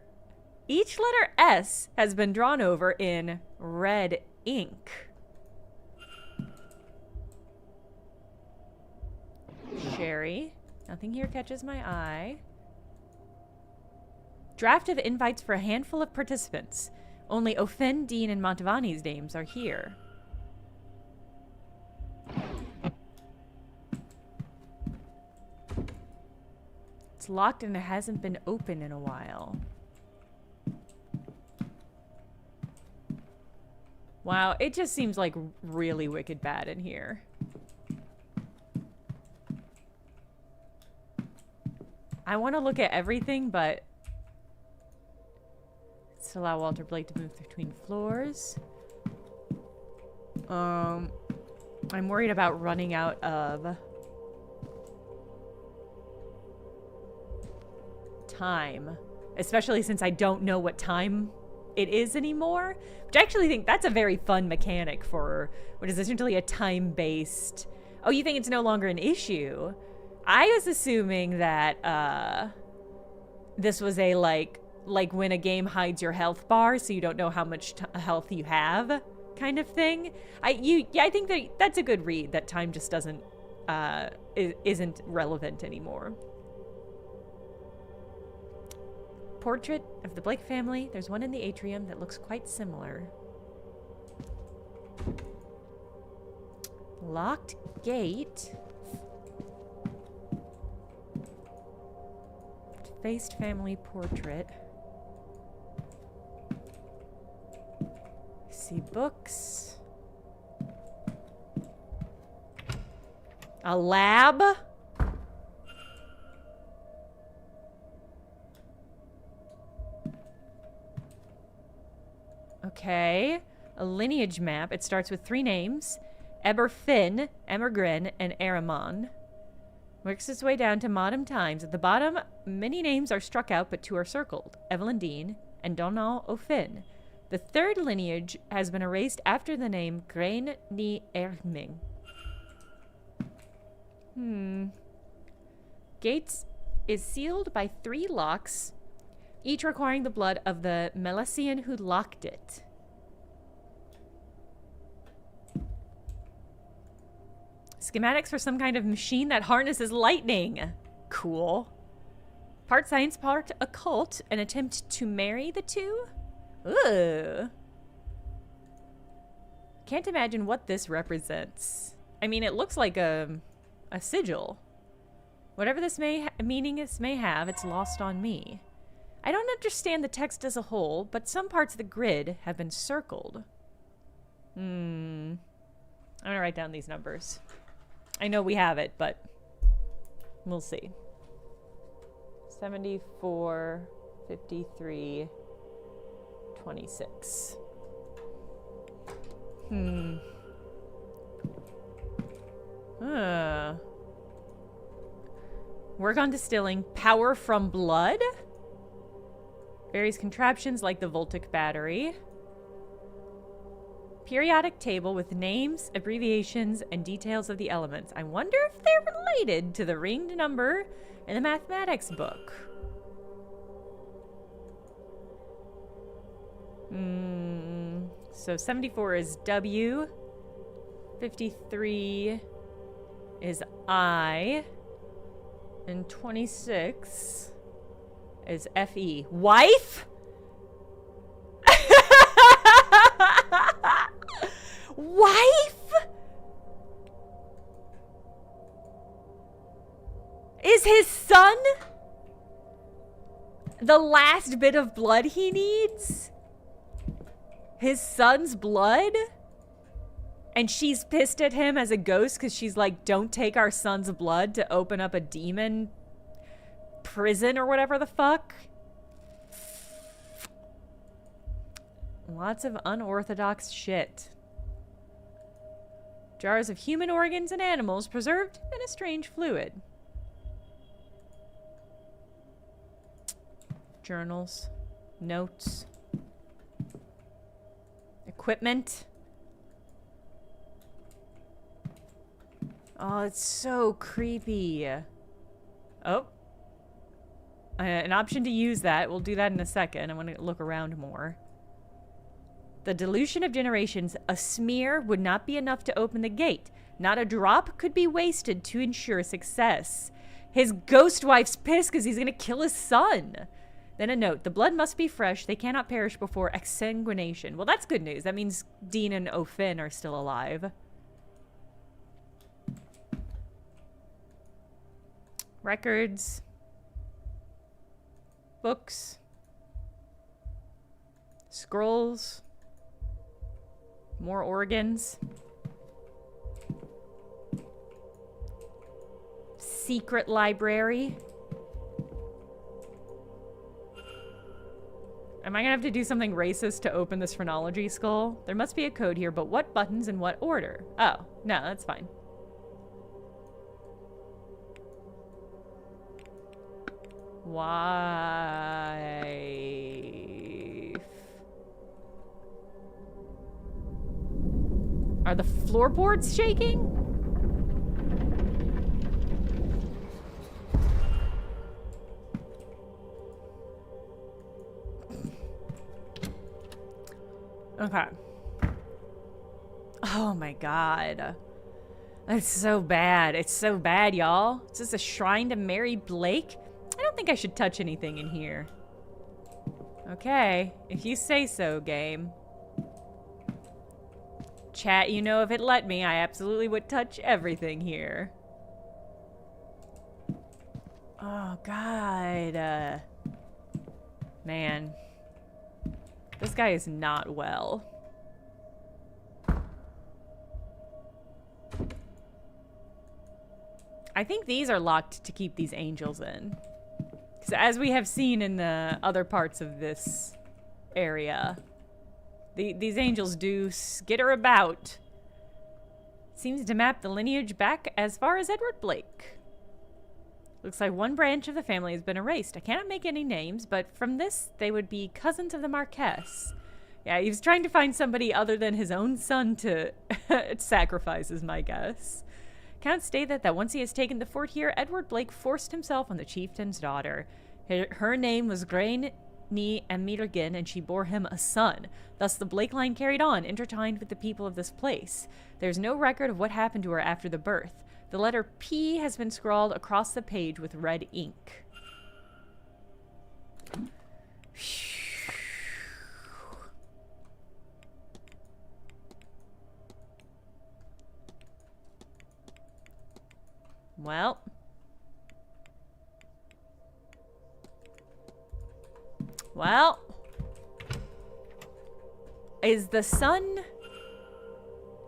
S has been drawn over in red ink. Sherry. Nothing here catches my eye. Draft of invites for a handful of participants. Only Ofen, Dean, and Montavani's names are here. It's locked and it hasn't been open in a while. Wow, it just seems like really wicked bad in here. I want to look at everything, but let's allow Walter Blake to move between floors. I'm worried about running out of time, especially since I don't know what time it is anymore, which I actually think that's a very fun mechanic for what is essentially a time-based... Oh, you think it's no longer an issue? I was assuming that this was a like when a game hides your health bar so you don't know how much health you have kind of thing. I think that's a good read, that time just doesn't isn't relevant anymore. Portrait of the Blake family. There's one in the atrium that looks quite similar. Locked gate. Faced family portrait. See books. A lab. Okay. A lineage map. It starts with 3 names. Eberfin, Emergrin, and Aramon. Works its way down to modern times. At the bottom, many names are struck out, but 2 are circled. Evelyn Dean and Donal O'Finn. The 3rd lineage has been erased after the name Grain ni Erming. Gates is sealed by 3 locks, each requiring the blood of the Melasian who locked it. Schematics for some kind of machine that harnesses lightning. Cool. Part science, part occult. An attempt to marry the 2? Ugh. Can't imagine what this represents. I mean, it looks like a sigil. Whatever this meaning may have, it's lost on me. I don't understand the text as a whole, but some parts of the grid have been circled. I'm gonna write down these numbers. I know we have it, but we'll see. 74, 53, 26. Work on distilling power from blood. Various contraptions like the Voltic battery. Periodic table with names, abbreviations, and details of the elements. I wonder if they're related to the ringed number in the mathematics book. So 74 is W. 53 is I. And 26 is F-E. Wife? Wife? Is his son the last bit of blood he needs? His son's blood? And she's pissed at him as a ghost because she's like, don't take our son's blood to open up a demon prison or whatever the fuck. Lots of unorthodox shit. Jars of human organs and animals preserved in a strange fluid. Journals. Notes. Equipment. Oh, it's so creepy. Oh. An option to use that. We'll do that in a second. I want to look around more. The dilution of generations. A smear would not be enough to open the gate. Not a drop could be wasted to ensure success. His ghost wife's pissed because he's going to kill his son. Then a note. The blood must be fresh. They cannot perish before exsanguination. Well, that's good news. That means Dean and O'Finn are still alive. Records. Books. Scrolls. More organs. Secret library. Am I gonna have to do something racist to open this phrenology skull? There must be a code here, but what buttons in what order? Oh, no, that's fine. Wife. Are the floorboards shaking? Okay. Oh my god. It's so bad. It's so bad, y'all. Is this a shrine to Mary Blake? I don't think I should touch anything in here. Okay. If you say so, game. Chat, you know, if it let me, I absolutely would touch everything here. Oh, God. Man. This guy is not well. I think these are locked to keep these angels in. Because as we have seen in the other parts of this area, these angels do skitter about. Seems to map the lineage back as far as Edward Blake. Looks like one branch of the family has been erased. I cannot make any names, but from this, they would be cousins of the Marquess. Yeah, he was trying to find somebody other than his own son to sacrifice, is my guess. Accounts state that once he has taken the fort here, Edward Blake forced himself on the chieftain's daughter. Her name was Grain Ni Amirgin, and she bore him a son. Thus, the Blake line carried on, intertwined with the people of this place. There's no record of what happened to her after the birth. The letter P has been scrawled across the page with red ink. Well, is the sun?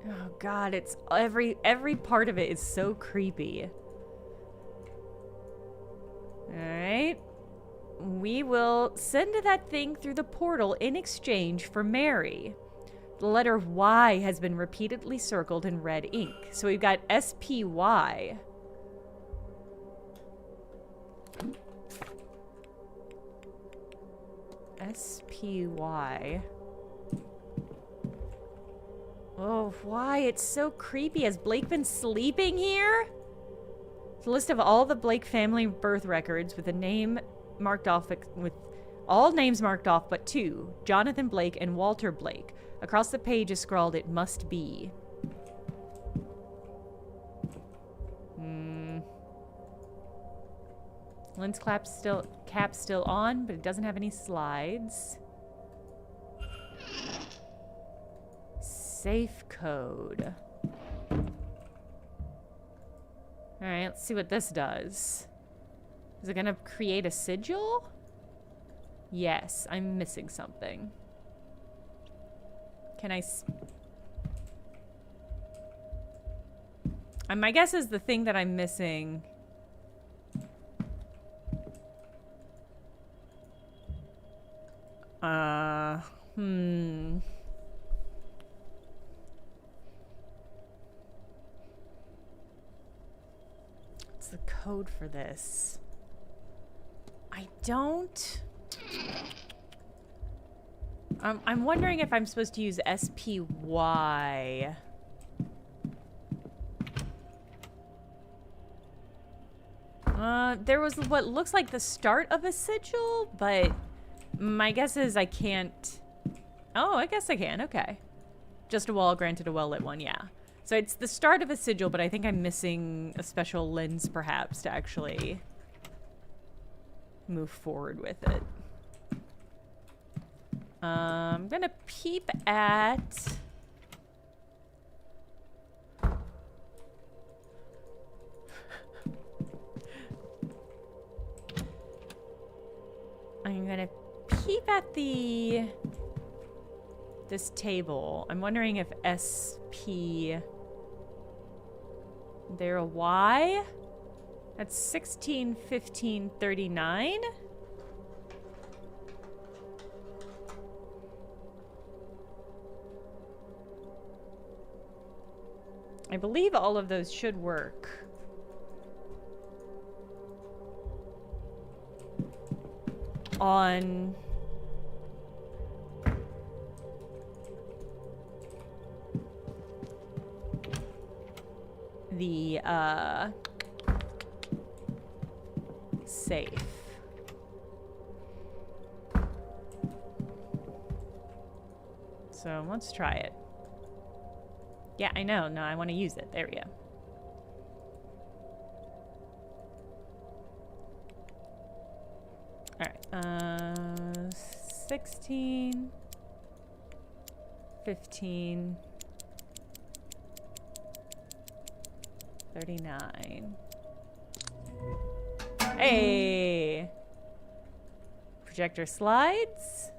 Oh God, it's every part of it is so creepy. All right, we will send that thing through the portal in exchange for Mary. The letter Y has been repeatedly circled in red ink, so we've got SPY. SPY. Oh, why? It's so creepy. Has Blake been sleeping here? It's a list of all the Blake family birth records with a name marked off, with all names marked off but two, Jonathan Blake and Walter Blake. Across the page is scrawled, "It must be." Lens cap's still on, but it doesn't have any slides. Safe code. Alright, let's see what this does. Is it gonna create a sigil? Yes, I'm missing something. Can I... my guess is the thing that I'm missing... What's the code for this? I don't... I'm wondering if I'm supposed to use SPY. There was what looks like the start of a sigil, but my guess is I can't... Oh, I guess I can. Okay. Just a wall, granted a well-lit one, yeah. So it's the start of a sigil, but I think I'm missing a special lens, perhaps, to actually move forward with it. I'm gonna peep at... I'm gonna peep at this table. I'm wondering if SP... There a Y? That's 16, 15, 39? I believe all of those should work. On the safe. So let's try it. Yeah, I know. No, I want to use it. There we go. Alright, 16, 15, 39. Hey! Projector slides.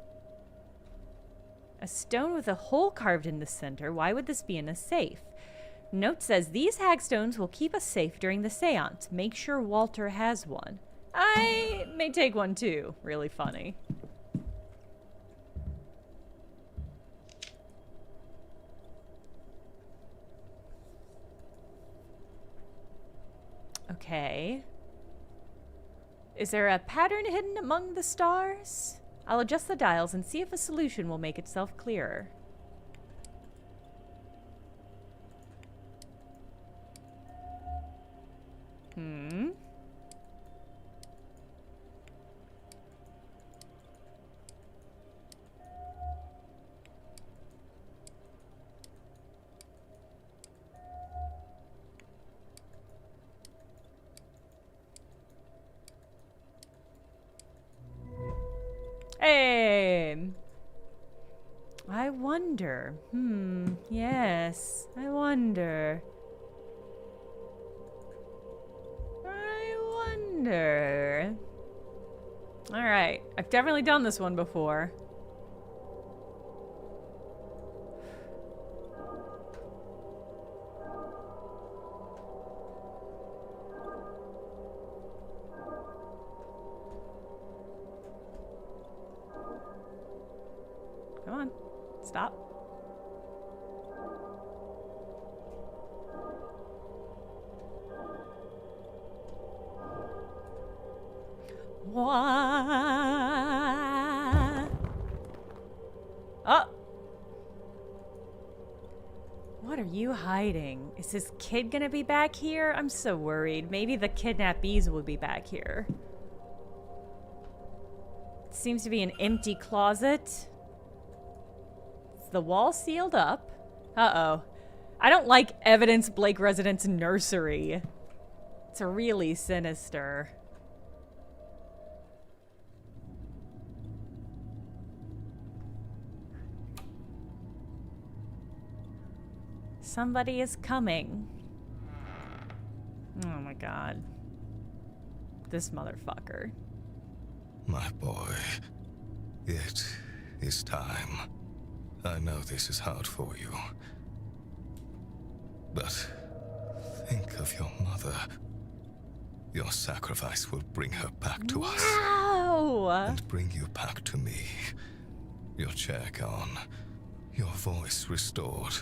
A stone with a hole carved in the center. Why would this be in a safe? Note says, these hagstones will keep us safe during the seance. Make sure Walter has one. I may take one too. Really funny. Okay. Is there a pattern hidden among the stars? I'll adjust the dials and see if a solution will make itself clearer. Hey! I wonder. Yes. I wonder. Alright. I've definitely done this one before. Come on. Stop. Oh! What are you hiding? Is this kid gonna be back here? I'm so worried. Maybe the kidnappees will be back here. It seems to be an empty closet. Is the wall sealed up? Uh-oh. I don't like evidence Blake residence nursery. It's really sinister. Somebody is coming. Oh my god. This motherfucker. My boy, it is time. I know this is hard for you. But think of your mother. Your sacrifice will bring her back to us. Wow! And bring you back to me. Your chair gone. Your voice restored.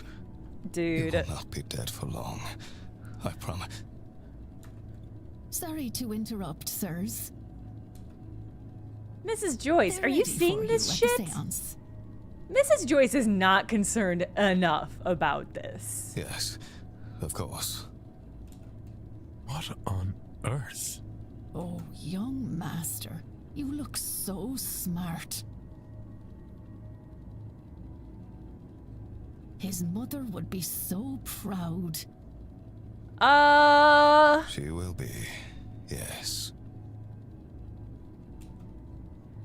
Dude. You will not be dead for long. I promise. Sorry to interrupt, sirs. Mrs. Joyce, They're are you ready seeing for this you at shit? the seance. Mrs. Joyce is not concerned enough about this. Yes, of course. What on earth? Oh, young master, you look so smart. His mother would be so proud. She will be, yes.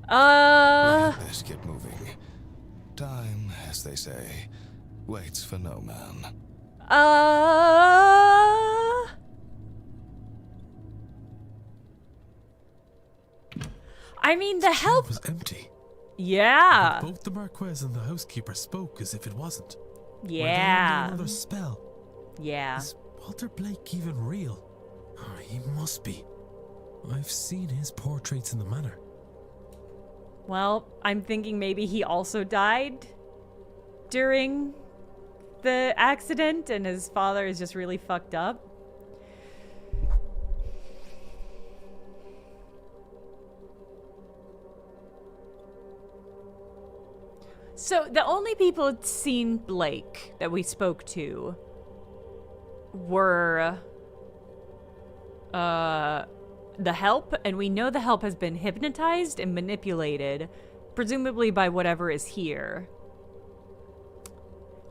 Let's get moving. Time, as they say, waits for no man. I mean, the help was empty. Yeah. But both the Marquez and the housekeeper spoke as if it wasn't. Yeah. Were they under another spell? Yeah. Is Walter Blake even real? Oh, he must be. I've seen his portraits in the manor. Well, I'm thinking maybe he also died during the accident and his father is just really fucked up. So the only people who'd seen Blake that we spoke to were the help, and we know the help has been hypnotized and manipulated, presumably by whatever is here.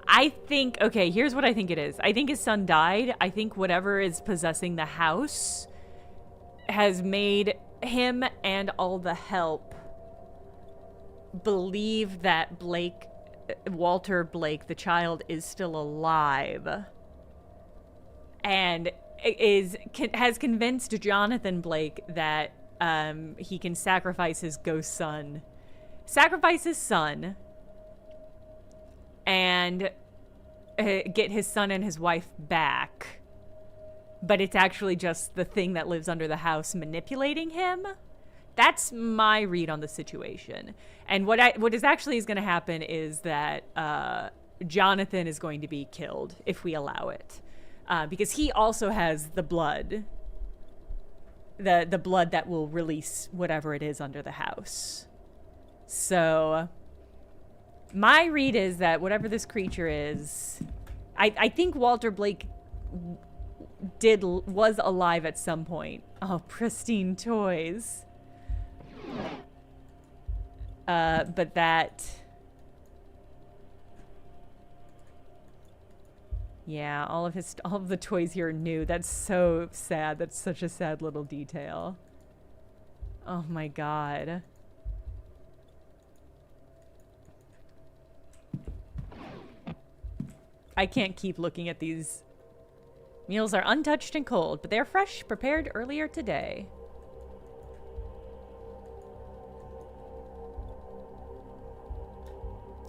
I think, okay, here's what I think it is. I think his son died. I think whatever is possessing the house has made him and all the help believe that Walter Blake, the child, is still alive. And has convinced Jonathan Blake that he can sacrifice his ghost son. Sacrifice his son and get his son and his wife back. But it's actually just the thing that lives under the house manipulating him. That's my read on the situation. And what is actually going to happen is that Jonathan is going to be killed if we allow it. Because he also has the blood. The blood that will release whatever it is under the house. So my read is that whatever this creature is, I think Walter Blake was alive at some point. Oh, pristine toys. But that... Yeah, all of the toys here are new. That's so sad. That's such a sad little detail. Oh my god. I can't keep looking at these. Meals are untouched and cold, but they're fresh, prepared earlier today.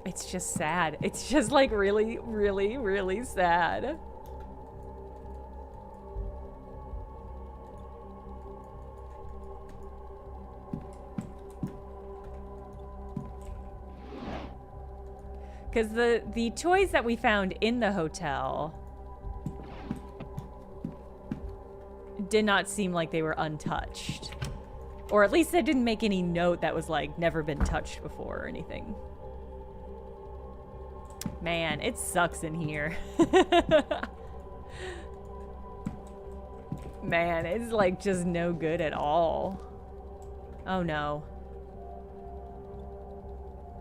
It's just sad. It's just like really, really, really sad. Because the toys that we found in the hotel did not seem like they were untouched. Or at least they didn't make any note that was like never been touched before or anything. Man, it sucks in here. Man, it's like just no good at all. Oh no.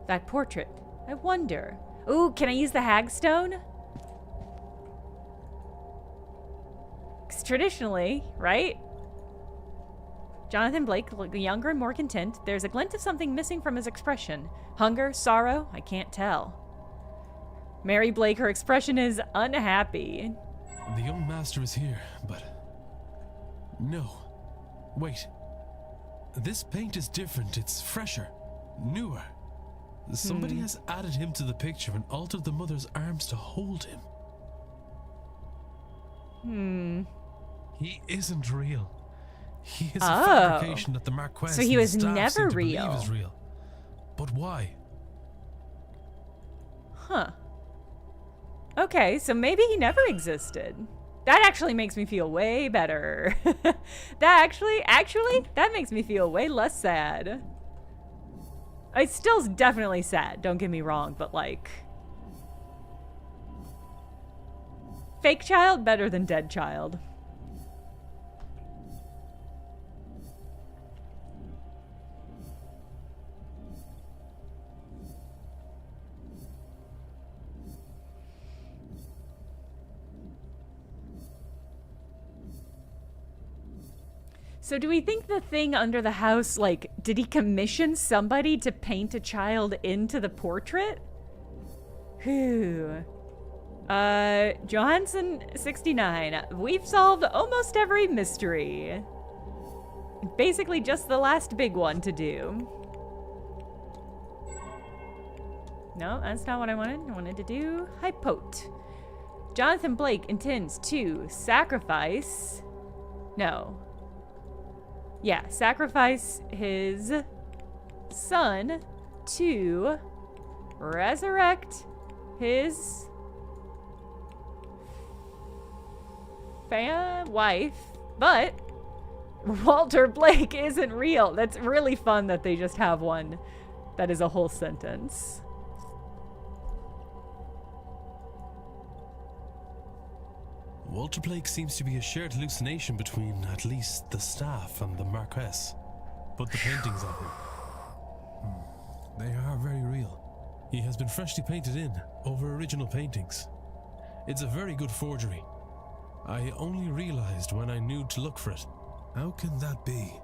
That portrait. I wonder. Ooh, can I use the hagstone? Because traditionally, right? Jonathan Blake looked younger and more content. There's a glint of something missing from his expression. Hunger, sorrow, I can't tell. Mary Blake, her expression is unhappy. The young master is here, but... No. Wait. This paint is different. It's fresher. Newer. Somebody has added him to the picture and altered the mother's arms to hold him. He isn't real. He is a fabrication that the Marquez so he was and the staff never seem to real. believe is real. But why? Huh. Okay, so maybe he never existed. That actually makes me feel way better. That that makes me feel way less sad. It's still definitely sad, don't get me wrong, but like... Fake child, better than dead child. So do we think the thing under the house, like, did he commission somebody to paint a child into the portrait? Whew. Johansson 69. We've solved almost every mystery. Basically just the last big one to do. No, that's not what I wanted. I wanted to do Hypote. Jonathan Blake intends to sacrifice... No. Yeah, sacrifice his son to resurrect his wife, but Walter Blake isn't real. That's really fun that they just have one that is a whole sentence. Walter Blake seems to be a shared hallucination between at least the staff and the Marquess. But the paintings of him, they are very real. He has been freshly painted in over original paintings. It's a very good forgery. I only realized when I knew to look for it. How can that be?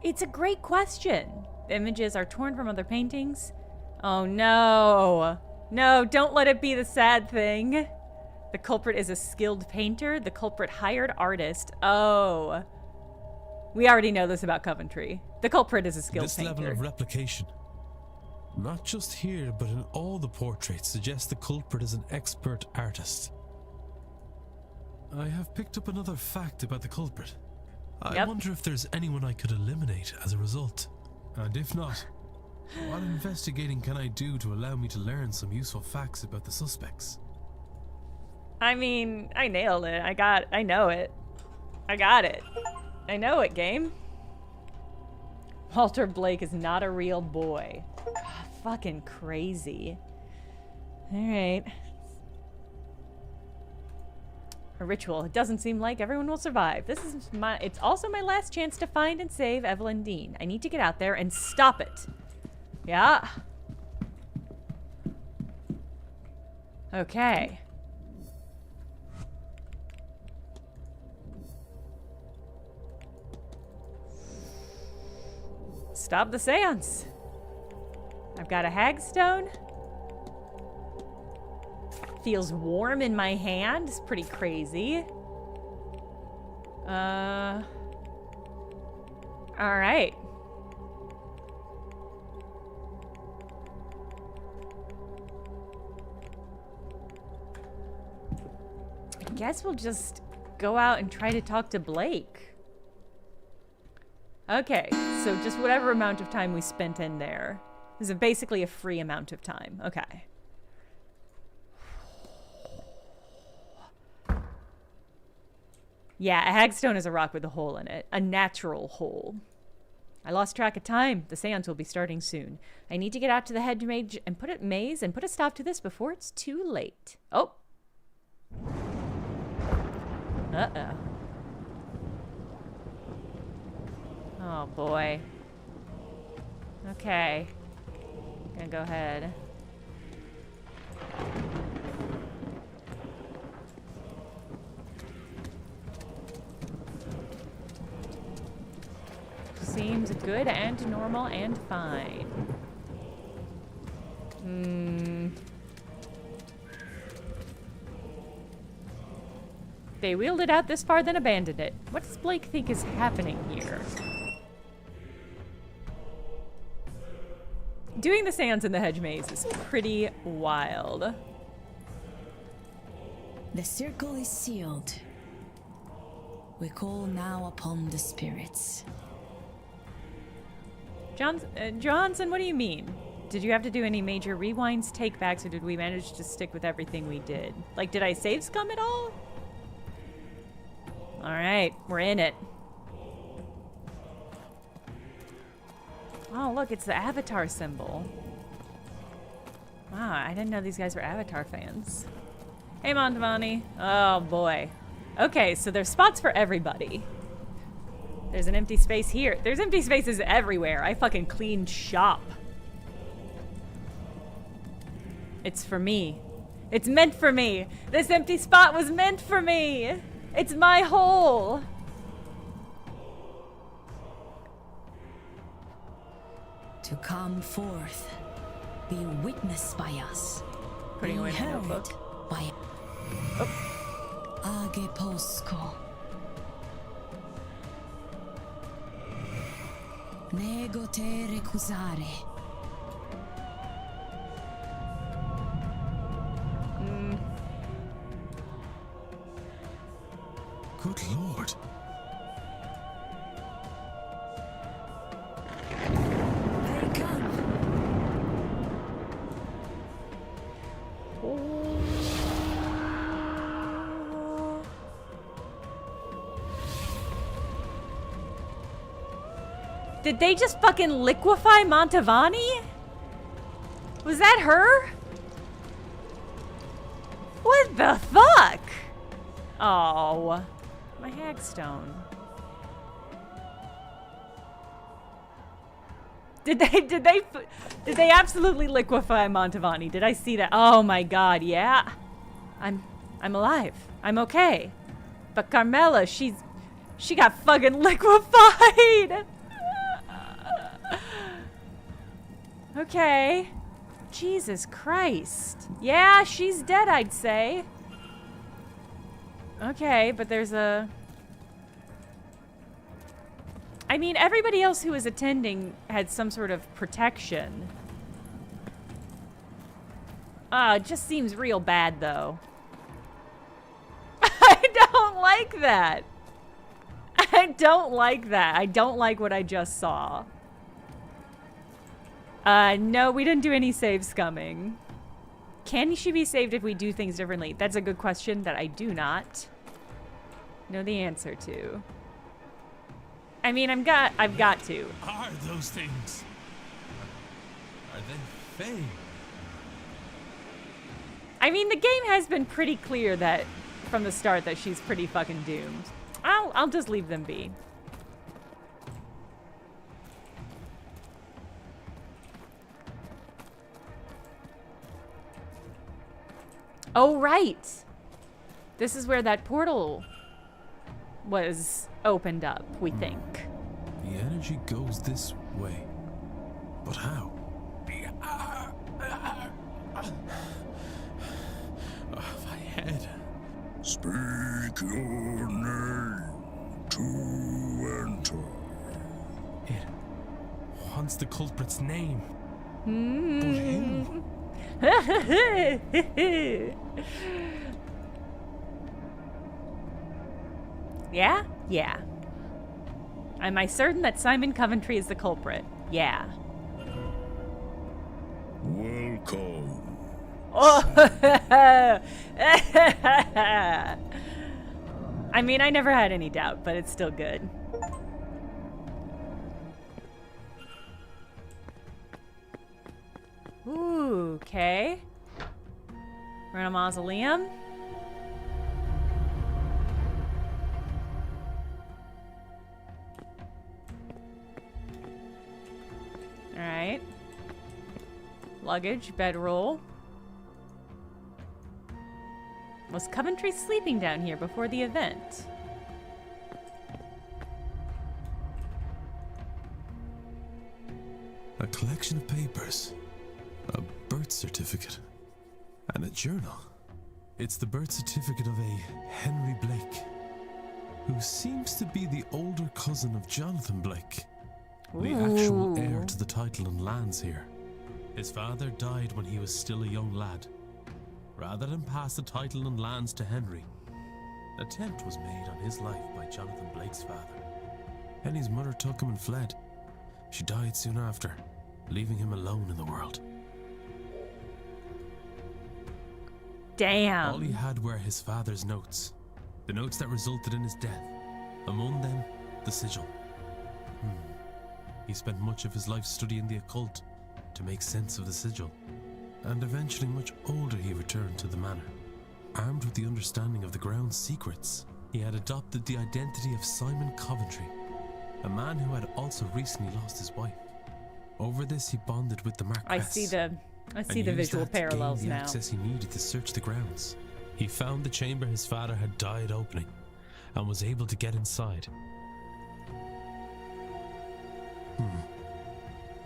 It's a great question. The images are torn from other paintings. Oh no. No, don't let it be the sad thing. The culprit is a skilled painter. The culprit hired artist. Oh. We already know this about Coventry. The culprit is a skilled painter. This level of replication, not just here but in all the portraits, suggests the culprit is an expert artist. I have picked up another fact about the culprit. I wonder if there's anyone I could eliminate as a result. And if not, what investigating can I do to allow me to learn some useful facts about the suspects? I mean, I nailed it. I know it. I got it. I know it, game. Walter Blake is not a real boy. God, fucking crazy. Alright. A ritual. It doesn't seem like everyone will survive. It's also my last chance to find and save Evelyn Dean. I need to get out there and stop it. Yeah. Okay. Stop the seance. I've got a hagstone. Feels warm in my hand. It's pretty crazy. All right. I guess we'll just go out and try to talk to Blake. Okay, so just whatever amount of time we spent in there. This is basically a free amount of time. Okay. Yeah, a hagstone is a rock with a hole in it. A natural hole. I lost track of time. The seance will be starting soon. I need to get out to the hedge maze and put a stop to this before it's too late. Oh. Uh-oh. Oh boy. Okay. Gonna go ahead. Seems good and normal and fine. They wheeled it out this far, then abandoned it. What does Blake think is happening here? Doing the seance in the hedge maze is pretty wild. The circle is sealed. We call now upon the spirits. Johnson, what do you mean? Did you have to do any major rewinds, takebacks, or did we manage to stick with everything we did? Like, did I save scum at all? Alright, we're in it. Oh, look, it's the Avatar symbol. Wow, I didn't know these guys were Avatar fans. Hey, Montavani. Oh, boy. Okay, so there's spots for everybody. There's an empty space here. There's empty spaces everywhere. I fucking cleaned shop. It's for me. It's meant for me. This empty spot was meant for me. It's my hole. to come forth, be witnessed by us, Putting be away my heard notebook. by Age Posco. Nego te recusare. Good lord. They come. Did they just fucking liquefy Montavani? Was that her? What the fuck? Oh, my hagstone. Did they absolutely liquefy Montavani? Did I see that? Oh my god, yeah. I'm alive. I'm okay. But Carmela, she got fucking liquefied. Okay. Jesus Christ. Yeah, she's dead, I'd say. Okay, but there's a... I mean, everybody else who was attending had some sort of protection. It just seems real bad, though. I don't like that. I don't like that. I don't like what I just saw. No, we didn't do any save scumming. Can she be saved if we do things differently? That's a good question that I do not know the answer to. I mean, I've got to. Are those things? Are they Fae? I mean, the game has been pretty clear that from the start that she's pretty fucking doomed. I'll just leave them be. Oh, right. This is where that portal was opened up, we think. The energy goes this way. But how? My head. Speak your name to enter. It wants the culprit's name. But him. Yeah? Yeah. Am I certain that Simon Coventry is the culprit? Yeah. Welcome. Oh. I mean, I never had any doubt, but it's still good. Ooh, okay. We're in a mausoleum. Alright. Luggage, bedroll. Was Coventry sleeping down here before the event? A collection of papers. A birth certificate. And a journal. It's the birth certificate of a Henry Blake, who seems to be the older cousin of Jonathan Blake, the actual heir to the title and lands here. His father died when he was still a young lad. Rather than pass the title and lands to Henry, an attempt was made on his life by Jonathan Blake's father. Henry's mother took him and fled. She died soon after, leaving him alone in the world. Damn. All he had were his father's notes, the notes that resulted in his death. Among them, the sigil. He spent much of his life studying the occult to make sense of the sigil, and eventually much older he returned to the manor. Armed with the understanding of the ground's secrets, he had adopted the identity of Simon Coventry, a man who had also recently lost his wife. Over this, he bonded with the Marquess. I see the visual parallels the now. access he needed to search the grounds. He found the chamber his father had died opening, and was able to get inside.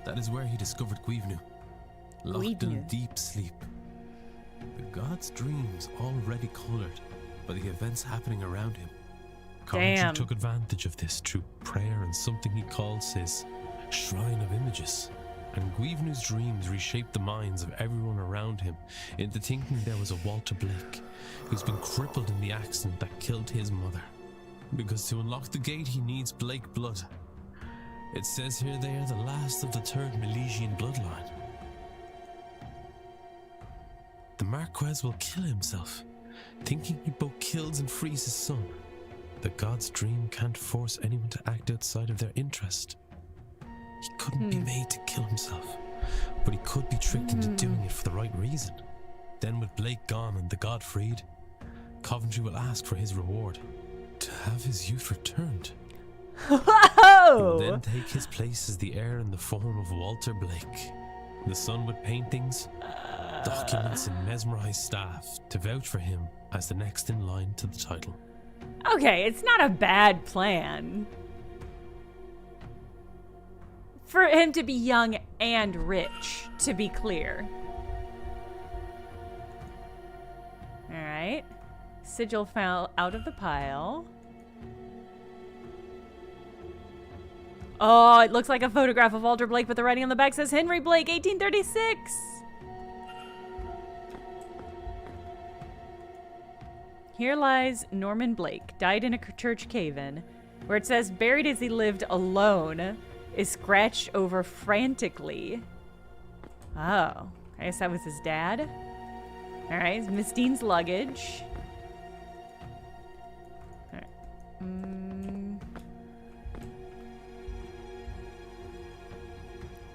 That is where he discovered Guivnu, locked in deep sleep. The god's dreams already colored by the events happening around him. Coventry took advantage of this through prayer and something he calls his Shrine of Images. And Guivnu's dreams reshaped the minds of everyone around him into thinking there was a Walter Blake who's been crippled in the accident that killed his mother. Because to unlock the gate he needs Blake blood. It says here they are the last of the third Milesian bloodline. The Marquez will kill himself, thinking he both kills and frees his son. The god's dream can't force anyone to act outside of their interest. He couldn't be made to kill himself, but he could be tricked into doing it for the right reason. Then with Blake gone and the god freed, Coventry will ask for his reward, to have his youth returned. He will then take his place as the heir in the form of Walter Blake, the son with paintings, documents and mesmerized staff to vouch for him as the next in line to the title. Okay, it's not a bad plan. For him to be young and rich, to be clear. Alright. Sigil fell out of the pile. Oh, it looks like a photograph of Walter Blake, but the writing on the back says Henry Blake, 1836. Here lies Norman Blake, died in a church cave-in, where it says buried as he lived alone, is scratched over frantically. Oh, I guess that was his dad. All right, Miss Dean's luggage. All right.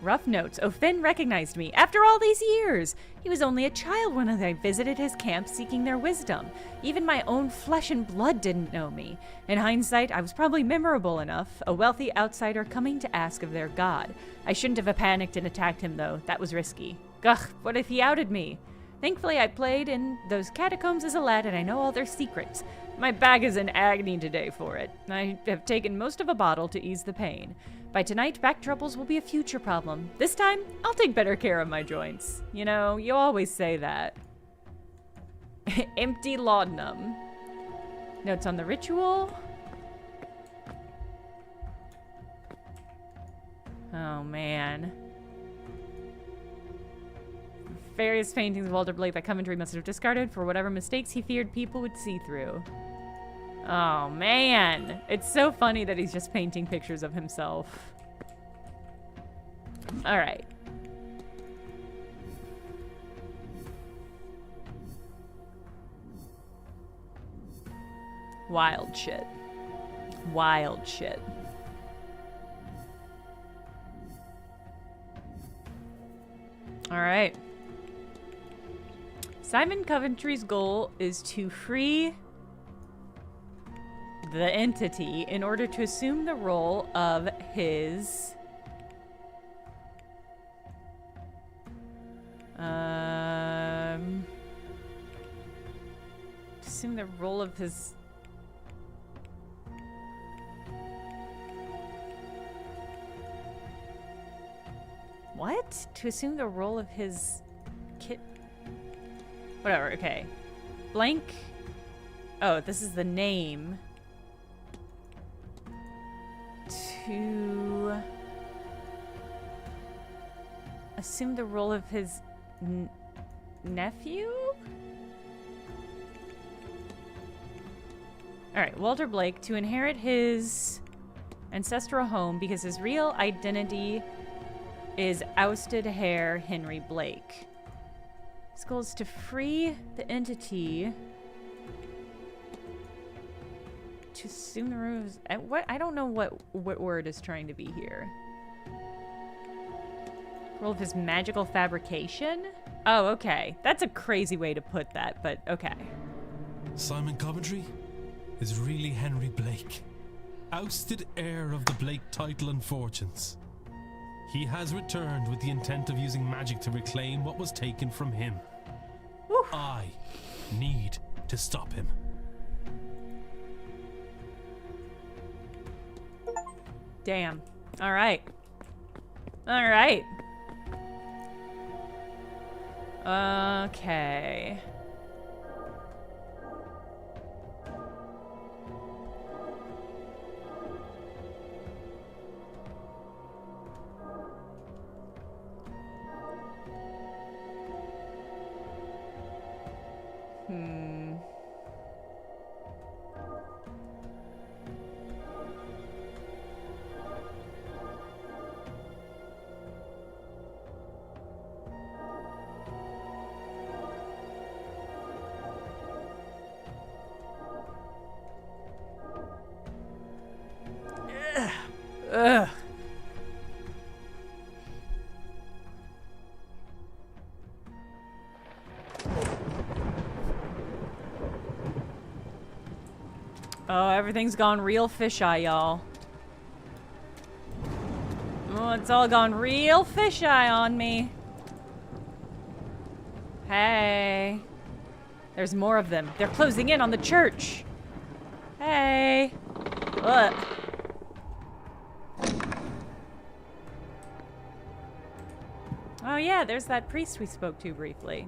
Rough notes. Oh, Finn recognized me. After all these years! He was only a child when I visited his camp seeking their wisdom. Even my own flesh and blood didn't know me. In hindsight, I was probably memorable enough, a wealthy outsider coming to ask of their god. I shouldn't have panicked and attacked him, though. That was risky. Ugh, what if he outed me? Thankfully, I played in those catacombs as a lad, and I know all their secrets. My back is in agony today for it. I have taken most of a bottle to ease the pain. By tonight, back troubles will be a future problem. This time, I'll take better care of my joints. You know, you always say that. Empty laudanum. Notes on the ritual. Oh, man. Various paintings of Walter Blake that Coventry must have discarded for whatever mistakes he feared people would see through. Oh, man. It's so funny that he's just painting pictures of himself. All right. Wild shit. Wild shit. All right. Simon Coventry's goal is to free the entity in order to assume the role of his assume the role of his what? To assume the role of his kid. Whatever, okay. Blank. Oh, this is the name. To assume the role of his nephew? Alright, Walter Blake, to inherit his ancestral home because his real identity is ousted heir Henry Blake. His goal is to free the entity to assume the rooms. What? I don't know what word is trying to be here. Role of his magical fabrication? Oh, okay. That's a crazy way to put that, but okay. Simon Coventry is really Henry Blake, ousted heir of the Blake title and fortunes. He has returned with the intent of using magic to reclaim what was taken from him. Woo. I need to stop him. Damn. All right. All right. Okay. Ugh. Oh, everything's gone real fisheye, y'all. Oh, it's all gone real fisheye on me. Hey. There's more of them. They're closing in on the church. Hey. What? Oh yeah, there's that priest we spoke to briefly.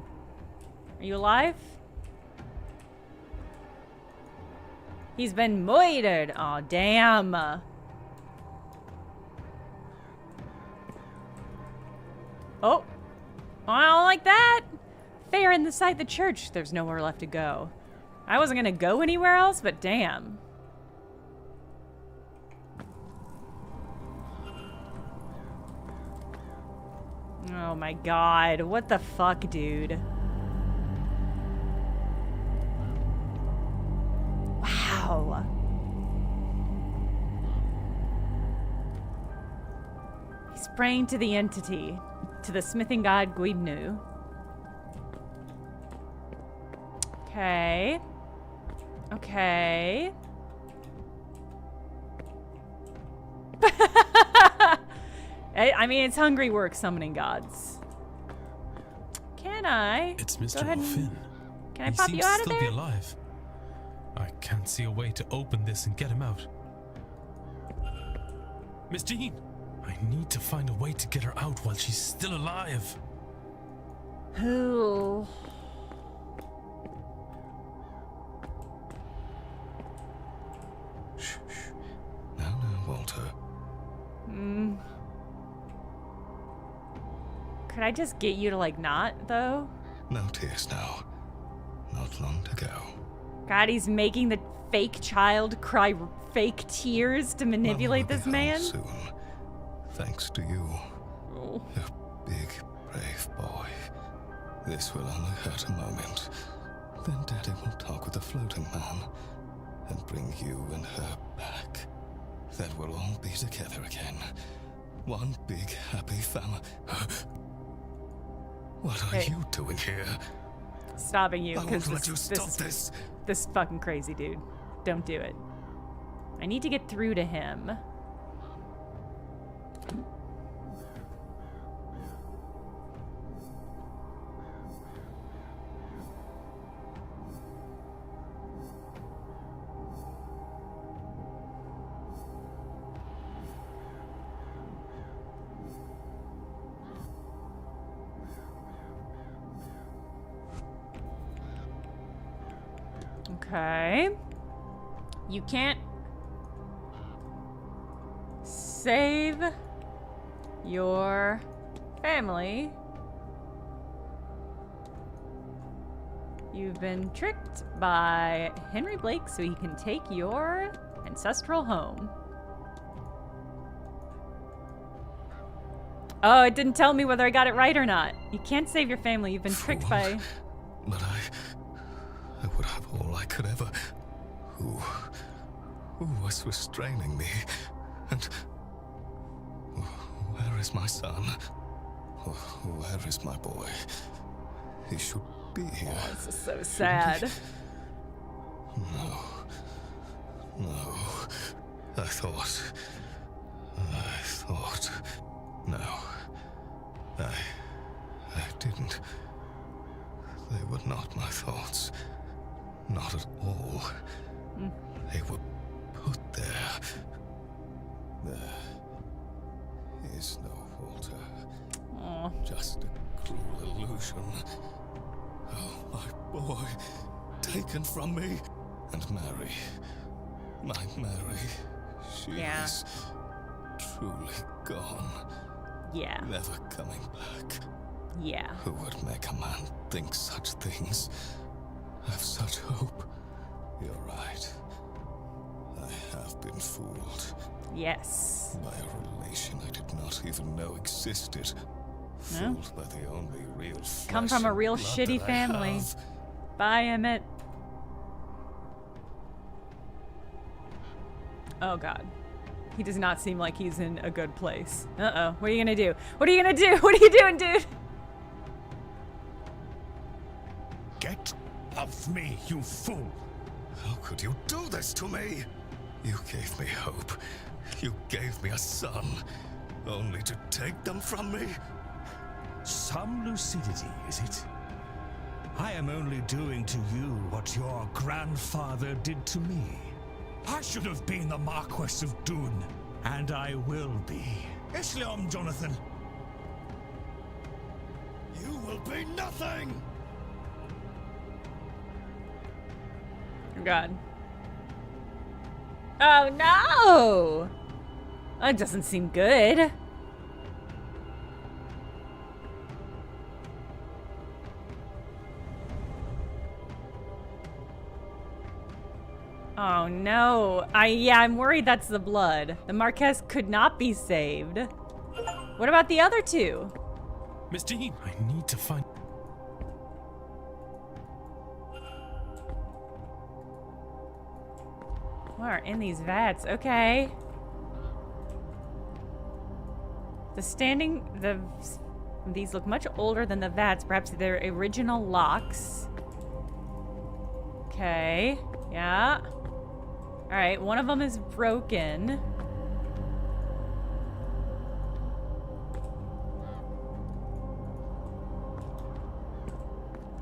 Are you alive? He's been murdered. Aw, damn. Oh. I don't like that. Fair inside the church. There's nowhere left to go. I wasn't gonna go anywhere else, but damn. Oh my god. What the fuck, dude? Wow. He's praying to the entity, to the smithing god Guidnu. Okay. Okay. I mean, it's hungry work summoning gods. Can I? It's Go Mr. ahead and- O'Finn. Can I He pop seems you out to of still there? be alive. I can't see a way to open this and get him out. Miss Jean, I need to find a way to get her out while she's still alive. Who? Shh. Now, Walter. Could I just get you to, like, not, though? No tears now. Not long to go. God, he's making the fake child cry fake tears to manipulate Mama will this be man? home soon. Thanks to you. Oh. You big, brave boy. This will only hurt a moment. Then Daddy will talk with the floating man and bring you and her back. Then we'll all be together again. One big, happy family. What are Hey. you doing here? Stopping you, I because won't let you stop this. This is fucking crazy, dude. Don't do it. I need to get through to him. Okay. You can't save your family. You've been tricked by Henry Blake so he can take your ancestral home. Oh, it didn't tell me whether I got it right or not. You can't save your family. You've been tricked by... But I would have all I could ever. Who was restraining me? And where is my son? Where is my boy? He should be here. Oh, this is so sad. No. I thought. No. I didn't. They were not my thoughts. Not at all. They were put there. There is no Walter. just a cruel illusion. Oh, my boy, taken from me. And Mary, my Mary, she is truly gone. Yeah. Never coming back. Yeah. Who would make a man think such things? Have such hope? You're right. I have been fooled. Yes. By a relation I did not even know existed. Fooled by the only real flesh Come from a and real blood shitty that I family. have. Bye, Emmett. Oh god. He does not seem like he's in a good place. Uh-oh. What are you gonna do? What are you gonna do? What are you doing, dude? Get off me, you fool! How could you do this to me? You gave me hope. You gave me a son, only to take them from me? Some lucidity, is it? I am only doing to you what your grandfather did to me. I should have been the Marquess of Doon, and I will be. Islam, Jonathan. You will be nothing! God. Oh no! That doesn't seem good. Oh no. I'm worried that's the blood. The Marquess could not be saved. What about the other two? Miss Dean, I need to find... What are in these vats? Okay. These look much older than the vats. Perhaps they're original locks. Okay. Yeah. Alright, one of them is broken.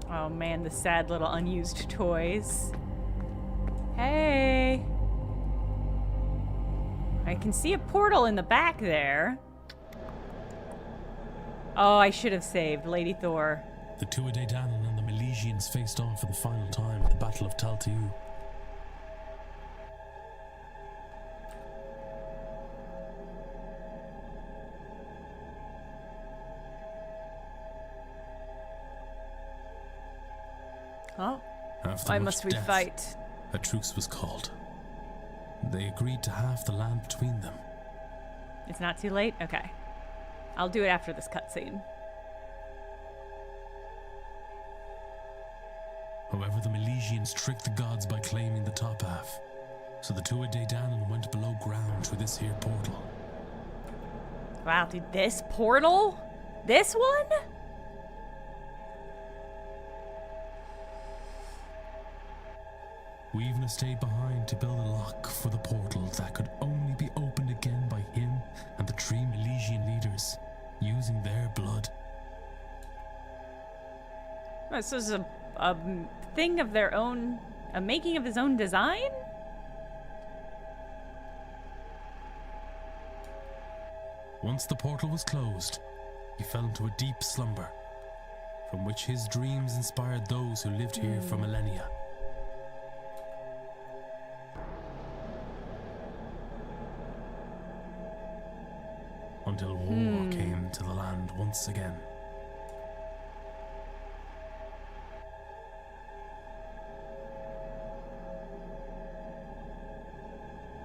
Oh man, the sad little unused toys. Hey! I can see a portal in the back there. Oh, I should have saved Lady Thor. The Tuatha Dé Danann and the Milesians faced off for the final time at the Battle of Tal'Tiu. Oh. After Why much must we death, fight? A truce was called. They agreed to halve the land between them. It's not too late? Okay. I'll do it after this cutscene. However, the Milesians tricked the gods by claiming the top half. So the Tuatha Dé Danann went below ground through this here portal. Wow, dude, this portal? This one? We even stayed behind to build a lock for the portal that could only be opened again by him and the 3 Milesian leaders, using their blood. This is a thing of their own, a making of his own design? Once the portal was closed, he fell into a deep slumber, from which his dreams inspired those who lived here for millennia. Until war came to the land once again.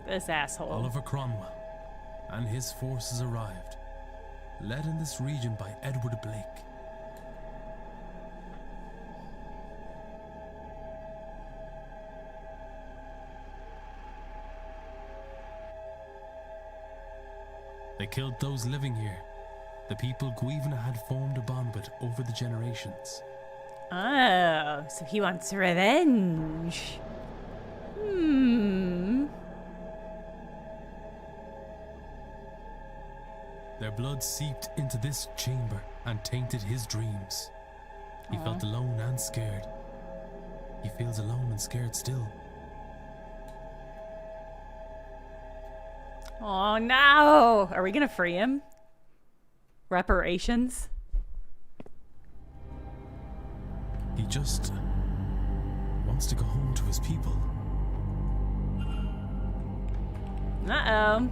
This asshole. Oliver Cromwell and his forces arrived, led in this region by Edward Blake. They killed those living here, the people Guivna had formed a bond with over the generations. Oh, so he wants revenge. Their blood seeped into this chamber and tainted his dreams. He felt alone and scared. He feels alone and scared still. Oh no! Are we gonna free him? Reparations? just wants to go home to his people. Uh-oh.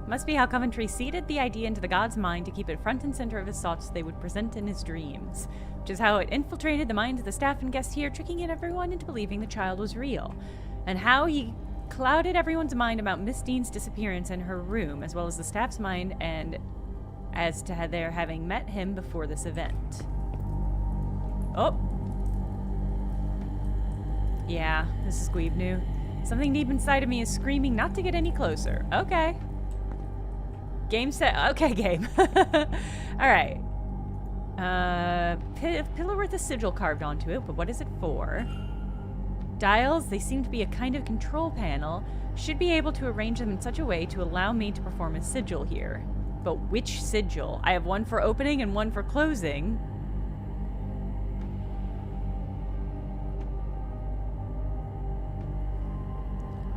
Must be how Coventry seeded the idea into the god's mind to keep it front and center of his thoughts they would present in his dreams, which is how it infiltrated the minds of the staff and guests here, tricking everyone into believing the child was real, and how he clouded everyone's mind about Miss Dean's disappearance in her room, as well as the staff's mind and as to their having met him before this event. Oh. Yeah, this is Gweeb new. Something deep inside of me is screaming not to get any closer. Okay. Game set. Okay, game. Alright. Pillar with a sigil carved onto it, but what is it for? Dials, they seem to be a kind of control panel. Should be able to arrange them in such a way to allow me to perform a sigil here. But which sigil? I have one for opening and one for closing.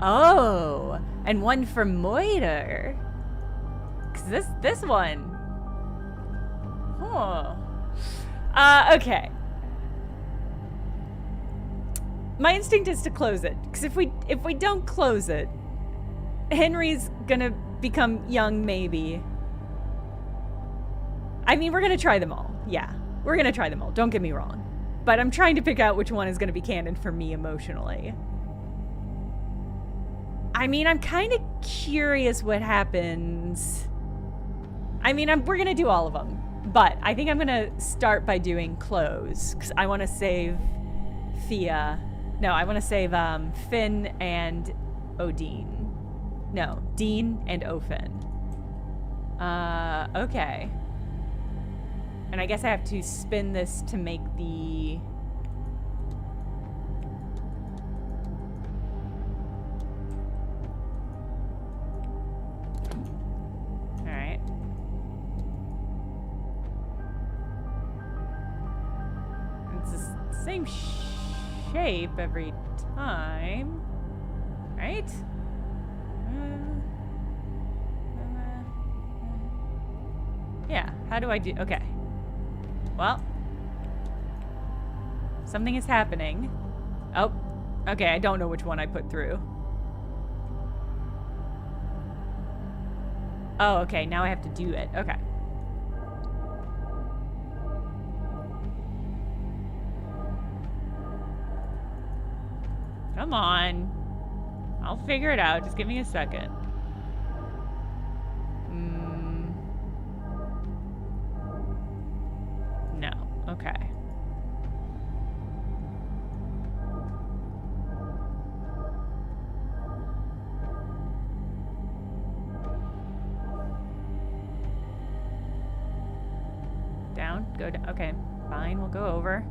Oh, and one for Moiter. Cause this one. Huh. Okay. My instinct is to close it, because if we don't close it, Henry's gonna become young, maybe. I mean, we're gonna try them all. Yeah, we're gonna try them all. Don't get me wrong, but I'm trying to pick out which one is gonna be canon for me emotionally. I mean, I'm kind of curious what happens. I mean, we're gonna do all of them, but I think I'm gonna start by doing close, because I want to save Fia. No, I want to save Finn and Odin. No, Dean and Ofin. Okay. And I guess I have to spin this to make the... Alright. It's the same shape every time, right? Yeah, how do I do? Okay. Well, something is happening. Oh, okay, I don't know which one I put through. Oh, okay, now I have to do it. Okay. Come on. I'll figure it out. Just give me a second. No. Okay. Down? Go down. Okay. Fine. We'll go over.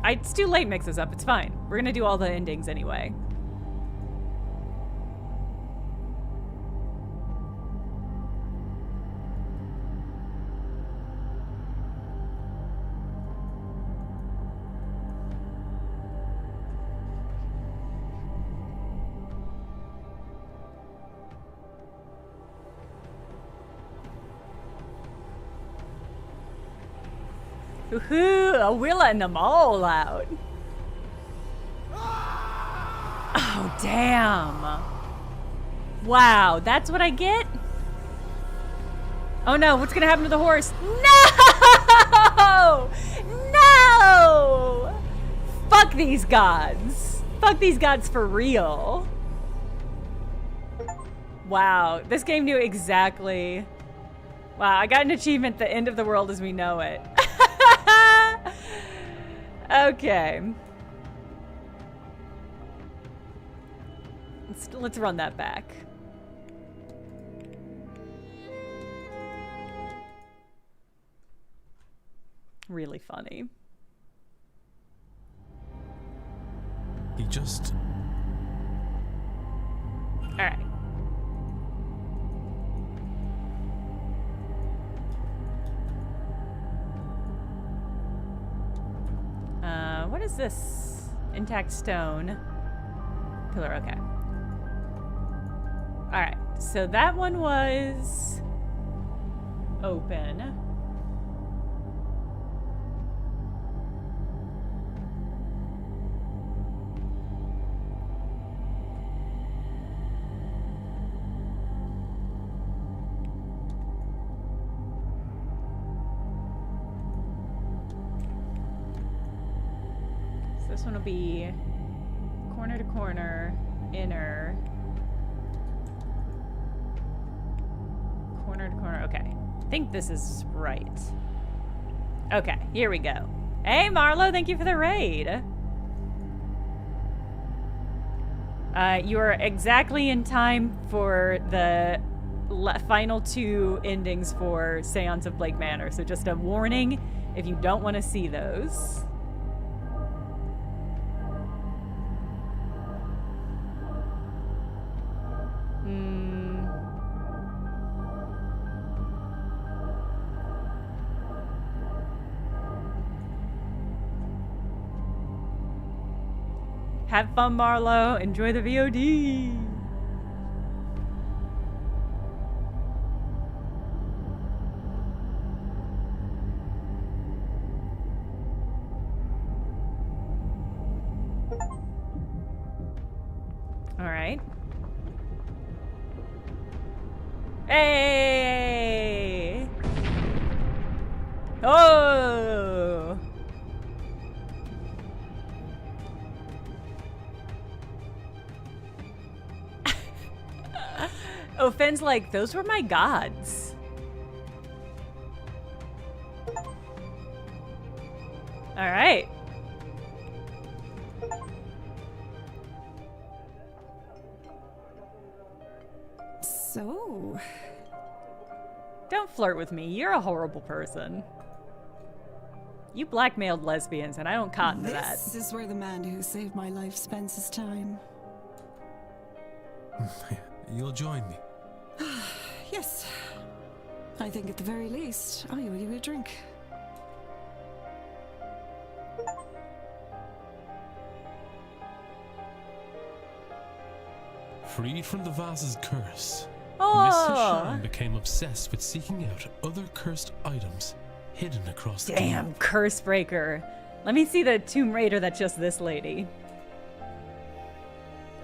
It's too late, mix this up. It's fine. We're gonna do all the endings anyway. Woohoo! We're letting them all out. Oh, damn. Wow, that's what I get? Oh no, what's gonna happen to the horse? No! No! Fuck these gods. Fuck these gods for real. Wow, this game knew exactly. Wow, I got an achievement, the end of the world as we know it. Okay. Let's run that back. Really funny. He just... Alright. What is this? Intact stone. Pillar, okay. Alright, so that one was open. So this one will be corner to corner, inner. Corner to corner. Okay. I think this is right. Okay, here we go. Hey, Marlo, thank you for the raid. You are exactly in time for the final 2 endings for Seance of Blake Manor. So just a warning if you don't want to see those. Have fun, Marlo. Enjoy the VOD. All right. Hey! Oh! Oh, Fenn's like, those were my gods. All right. So... Don't flirt with me. You're a horrible person. You blackmailed lesbians, and I don't cotton to that. This is where the man who saved my life spends his time. You'll join me. Yes. I think at the very least, I owe you a drink. Freed from the vase's curse, Oh. Miss Hashan became obsessed with seeking out other cursed items hidden across the Damn, globe. curse breaker. Let me see the Tomb Raider that's just this lady.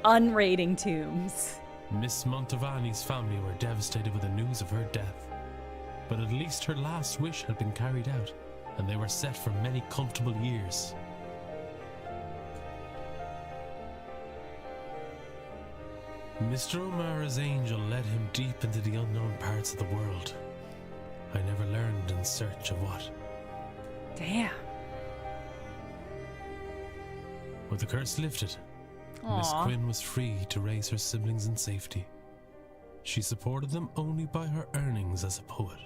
Unraiding tombs. Miss Montavani's family were devastated with the news of her death, but at least her last wish had been carried out, and they were set for many comfortable years. Mr. O'Mara's angel led him deep into the unknown parts of the world. I never learned in search of what. Damn. With the curse lifted, Miss Aw. Quinn was free to raise her siblings in safety. She supported them only by her earnings as a poet.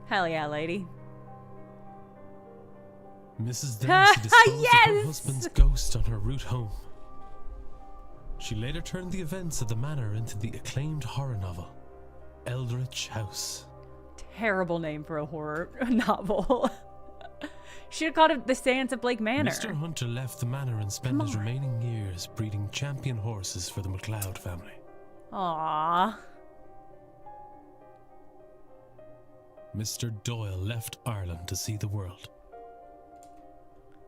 Hell yeah, lady. Mrs. Darcy disposed of her Yes! husband's ghost on her route home. She later turned the events of the manor into the acclaimed horror novel, Eldritch House. Terrible name for a horror novel. Should have called it The Seance of Blake Manor. Mr. Hunter left the manor and spent his remaining years breeding champion horses for the MacLeod family. Aww. Mr. Doyle left Ireland to see the world.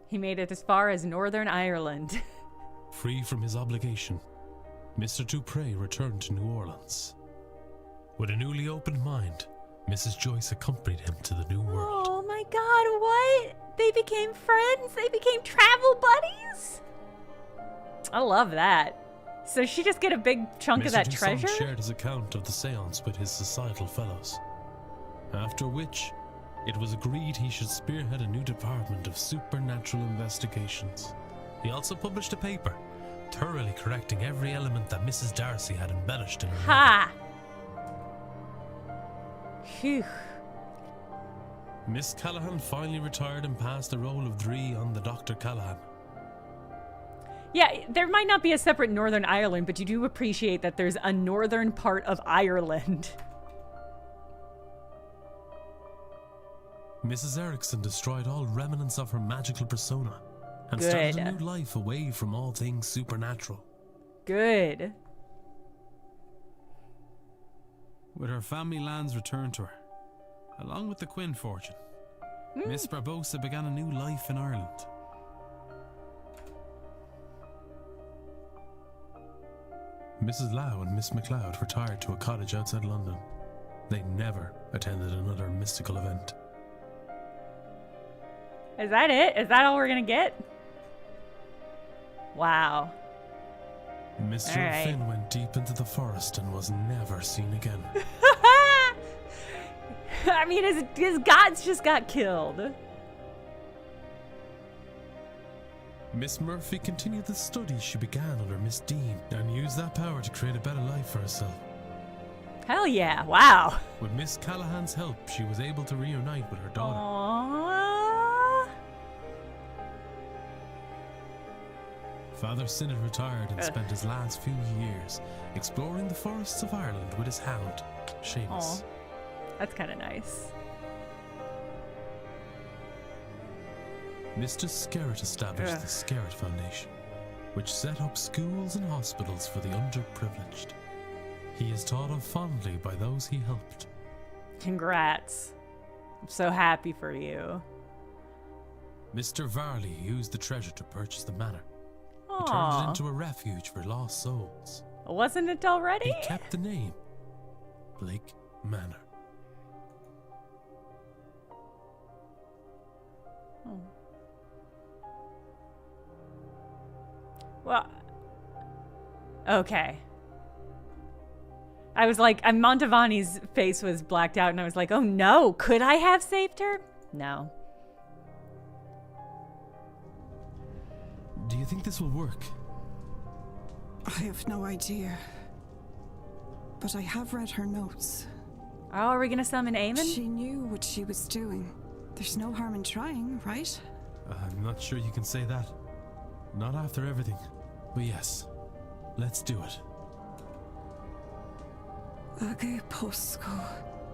He made it as far as Northern Ireland. Free from his obligation, Mr. Dupre returned to New Orleans. With a newly opened mind, Mrs. Joyce accompanied him to the New World. Oh my god, what? They became friends? They became travel buddies? I love that. So she just get a big chunk of Mr. that Toussaint treasure? shared his account of the seance with his societal fellows, after which it was agreed he should spearhead a new department of supernatural investigations. He also published a paper, thoroughly correcting every element that Mrs. Darcy had embellished in her novel. Ha! Phew. Miss Callahan finally retired and passed the role of Dree on the Dr. Callahan. Yeah, there might not be a separate Northern Ireland, but you do appreciate that there's a northern part of Ireland. Mrs. Erickson destroyed all remnants of her magical persona and Good. started a new life away from all things supernatural. Good. With her family lands returned to her, along with the Quinn fortune, Miss Barbosa began a new life in Ireland. Mrs. Lau and Miss MacLeod retired to a cottage outside London. They never attended another mystical event. Is that it? Is that all we're gonna get? Wow. Mr. All right. Finn went deep into the forest and was never seen again. I mean, his gods just got killed. Miss Murphy continued the studies she began under Miss Dean and used that power to create a better life for herself. Hell yeah! Wow. With Miss Callahan's help, she was able to reunite with her daughter. Aww. Father Synod retired and spent his last few years exploring the forests of Ireland with his hound, Seamus. Aw. That's kind of nice. Mr. Skerritt established the Skerritt Foundation, which set up schools and hospitals for the underprivileged. He is thought of fondly by those he helped. Congrats. I'm so happy for you. Mr. Varley used the treasure to purchase the manor. He turned it Aww. into a refuge for lost souls. Wasn't it already? He kept the name Blake Manor. Oh. Well, okay. I was like, Montavani's face was blacked out, and I was like, oh no, could I have saved her? No. Do you think this will work? I have no idea. But I have read her notes. Oh, are we gonna summon Eamon? She knew what she was doing. There's no harm in trying, right? I'm not sure you can say that. Not after everything. But yes, let's do it. Age posco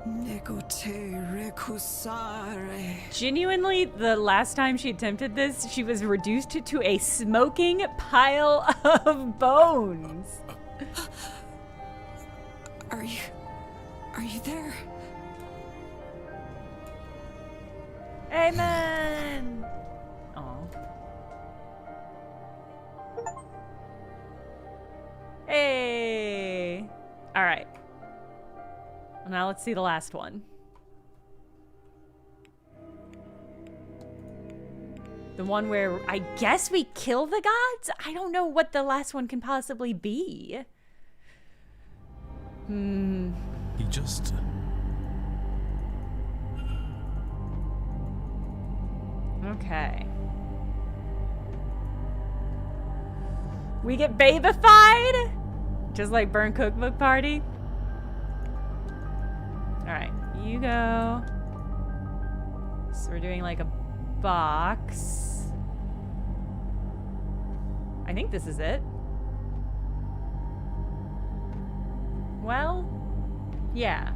negote recusare. Genuinely, the last time she attempted this, she was reduced to a smoking pile of bones. Are you there? Amen. Oh. Hey. All right. Now let's see the last one. The one where I guess we kill the gods? I don't know what the last one can possibly be. He just... Okay. We get babified? Just like Burn Cookbook Party? Alright, you go. So we're doing like a box. I think this is it. Well, yeah.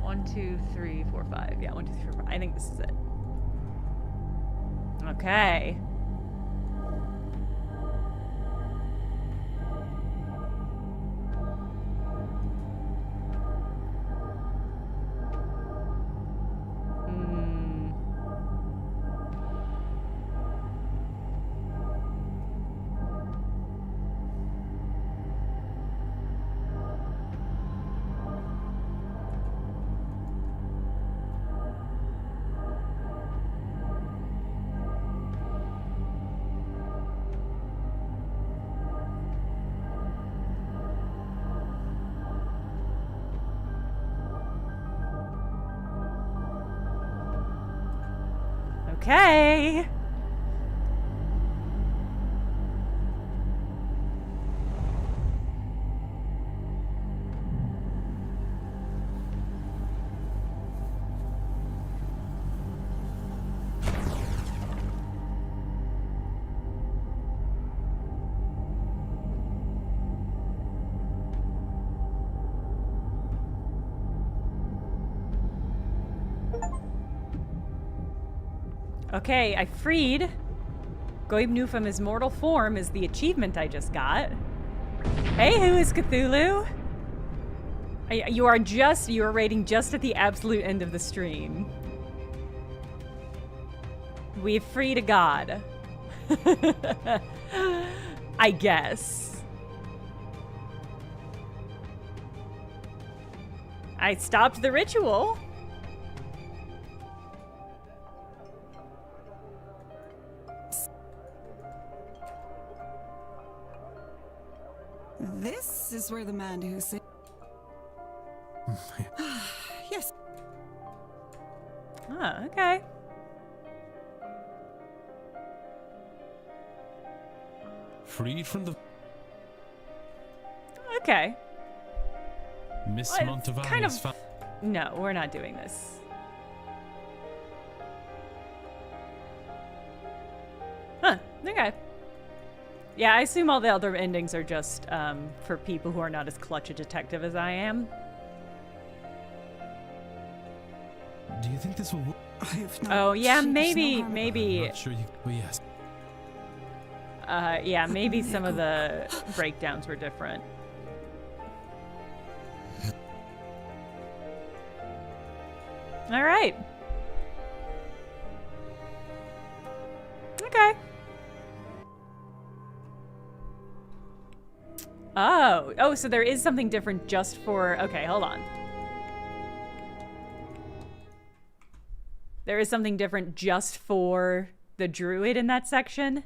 1, 2, 3, 4, 5. Yeah, 1, 2, 3, 4, 5. I think this is it. Okay. Okay. Okay, I freed Goibnu from his mortal form is the achievement I just got. Hey, who is Cthulhu? You are rating just at the absolute end of the stream. We've freed a god. I guess. I stopped the ritual. This is where the man who said... Yes. Oh, okay. Freed from the... Okay. Miss Well, it's Montevani's kind of... No, we're not doing this. Huh, okay. Yeah, I assume all the other endings are just for people who are not as clutch a detective as I am. Do you think this will work? Oh, yeah, maybe. I'm not sure you... Oh, yes. Yeah, maybe some of the breakdowns were different. All right. Okay. Oh, so there is something different just for... Okay, hold on. There is something different just for the druid in that section?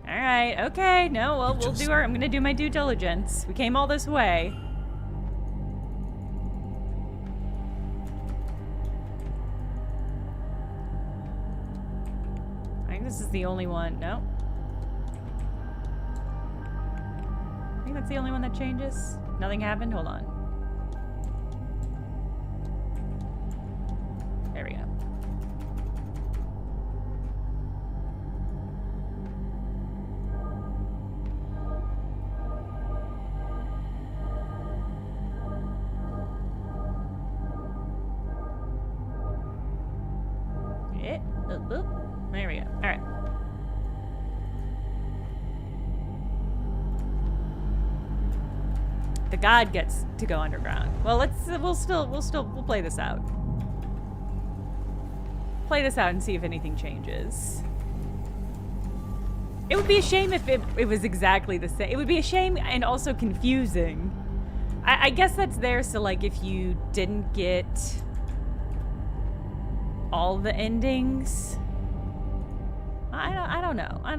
Alright, okay. No, well, we'll do our... I'm gonna do my due diligence. We came all this way. I think this is the only one. No. I think that's the only one that changes. Nothing happened? Hold on. There we go. There we go. All right. The god gets to go underground. Well, we'll play this out. Play this out and see if anything changes. It would be a shame if it was exactly the same. It would be a shame and also confusing. I guess that's there so like if you didn't get all the endings. I don't know. I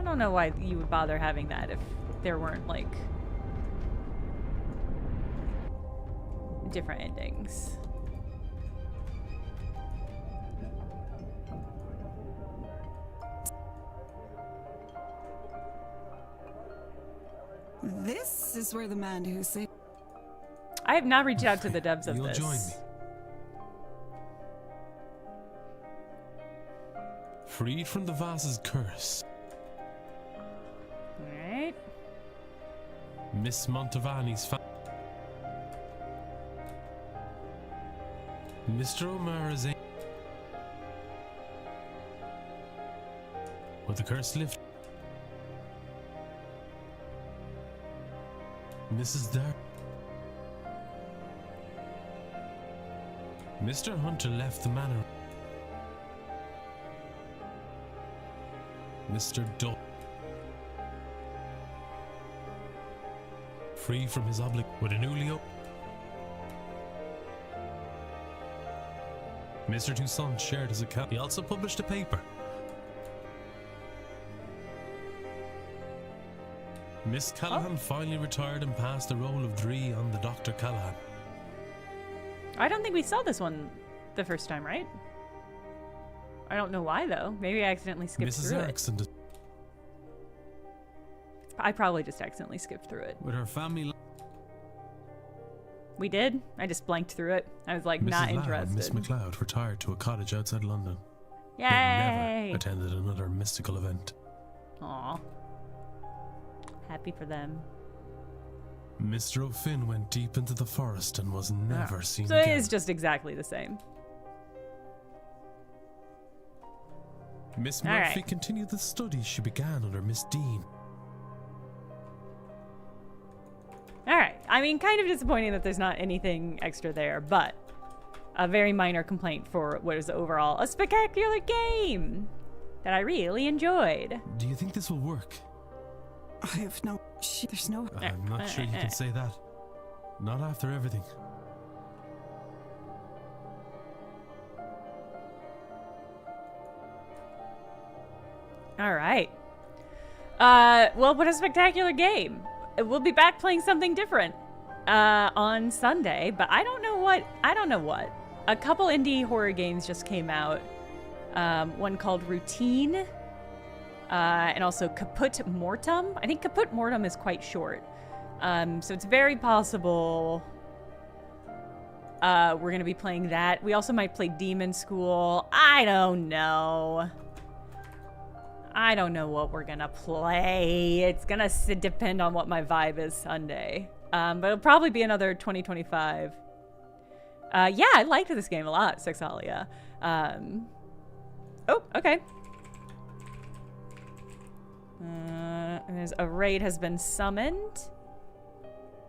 don't know why you would bother having that if there weren't like different endings. This is where the man who said... I have not reached out to the devs of You'll this. join me. Freed from the vase's curse. Alright. Miss Montevani's Mr. O'Mara's aim. With the curse lift. Mrs. Dark. Mr. Hunter left the manor. Mr. Dull. Free from his with a newly Mr. Toussaint shared his account. He also published a paper. Miss Callahan finally retired and passed the role of Dree on the Dr. Callahan. I don't think we saw this one the first time, right? I don't know why though. Maybe I accidentally skipped Mrs. through Erickson it. I probably just accidentally skipped through it. With her family. We did? I just blanked through it. I was like, Mrs. not Lau and interested. Miss MacLeod retired to a cottage outside London. Yay! They never attended another mystical event. Aw. Happy for them. Mr. O'Finn went deep into the forest and was never seen So again. it is just exactly the same. Miss All Murphy right. continued the studies she began under Miss Dean. All right. I mean, kind of disappointing that there's not anything extra there, but a very minor complaint for what is overall a spectacular game that I really enjoyed. Do you think this will work? I have no. There's no. I'm not sure you can say that. Not after everything. All right. Well, what a spectacular game. We'll be back playing something different on Sunday, but I don't know what. A couple indie horror games just came out. One called Routine, and also Caput Mortem. I think Caput Mortem is quite short. So it's very possible we're going to be playing that. We also might play Demon School. I don't know what we're gonna play. It's gonna depend on what my vibe is Sunday. But it'll probably be another 2025. Yeah, I liked this game a lot, Sexalia. Oh, okay. There's a raid has been summoned.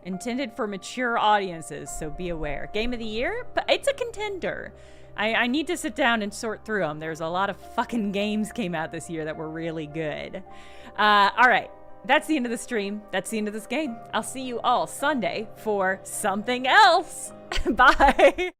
Intended for mature audiences, so be aware. Game of the year? But it's a contender. I need to sit down and sort through them. There's a lot of fucking games came out this year that were really good. All right. That's the end of the stream. That's the end of this game. I'll see you all Sunday for something else. Bye.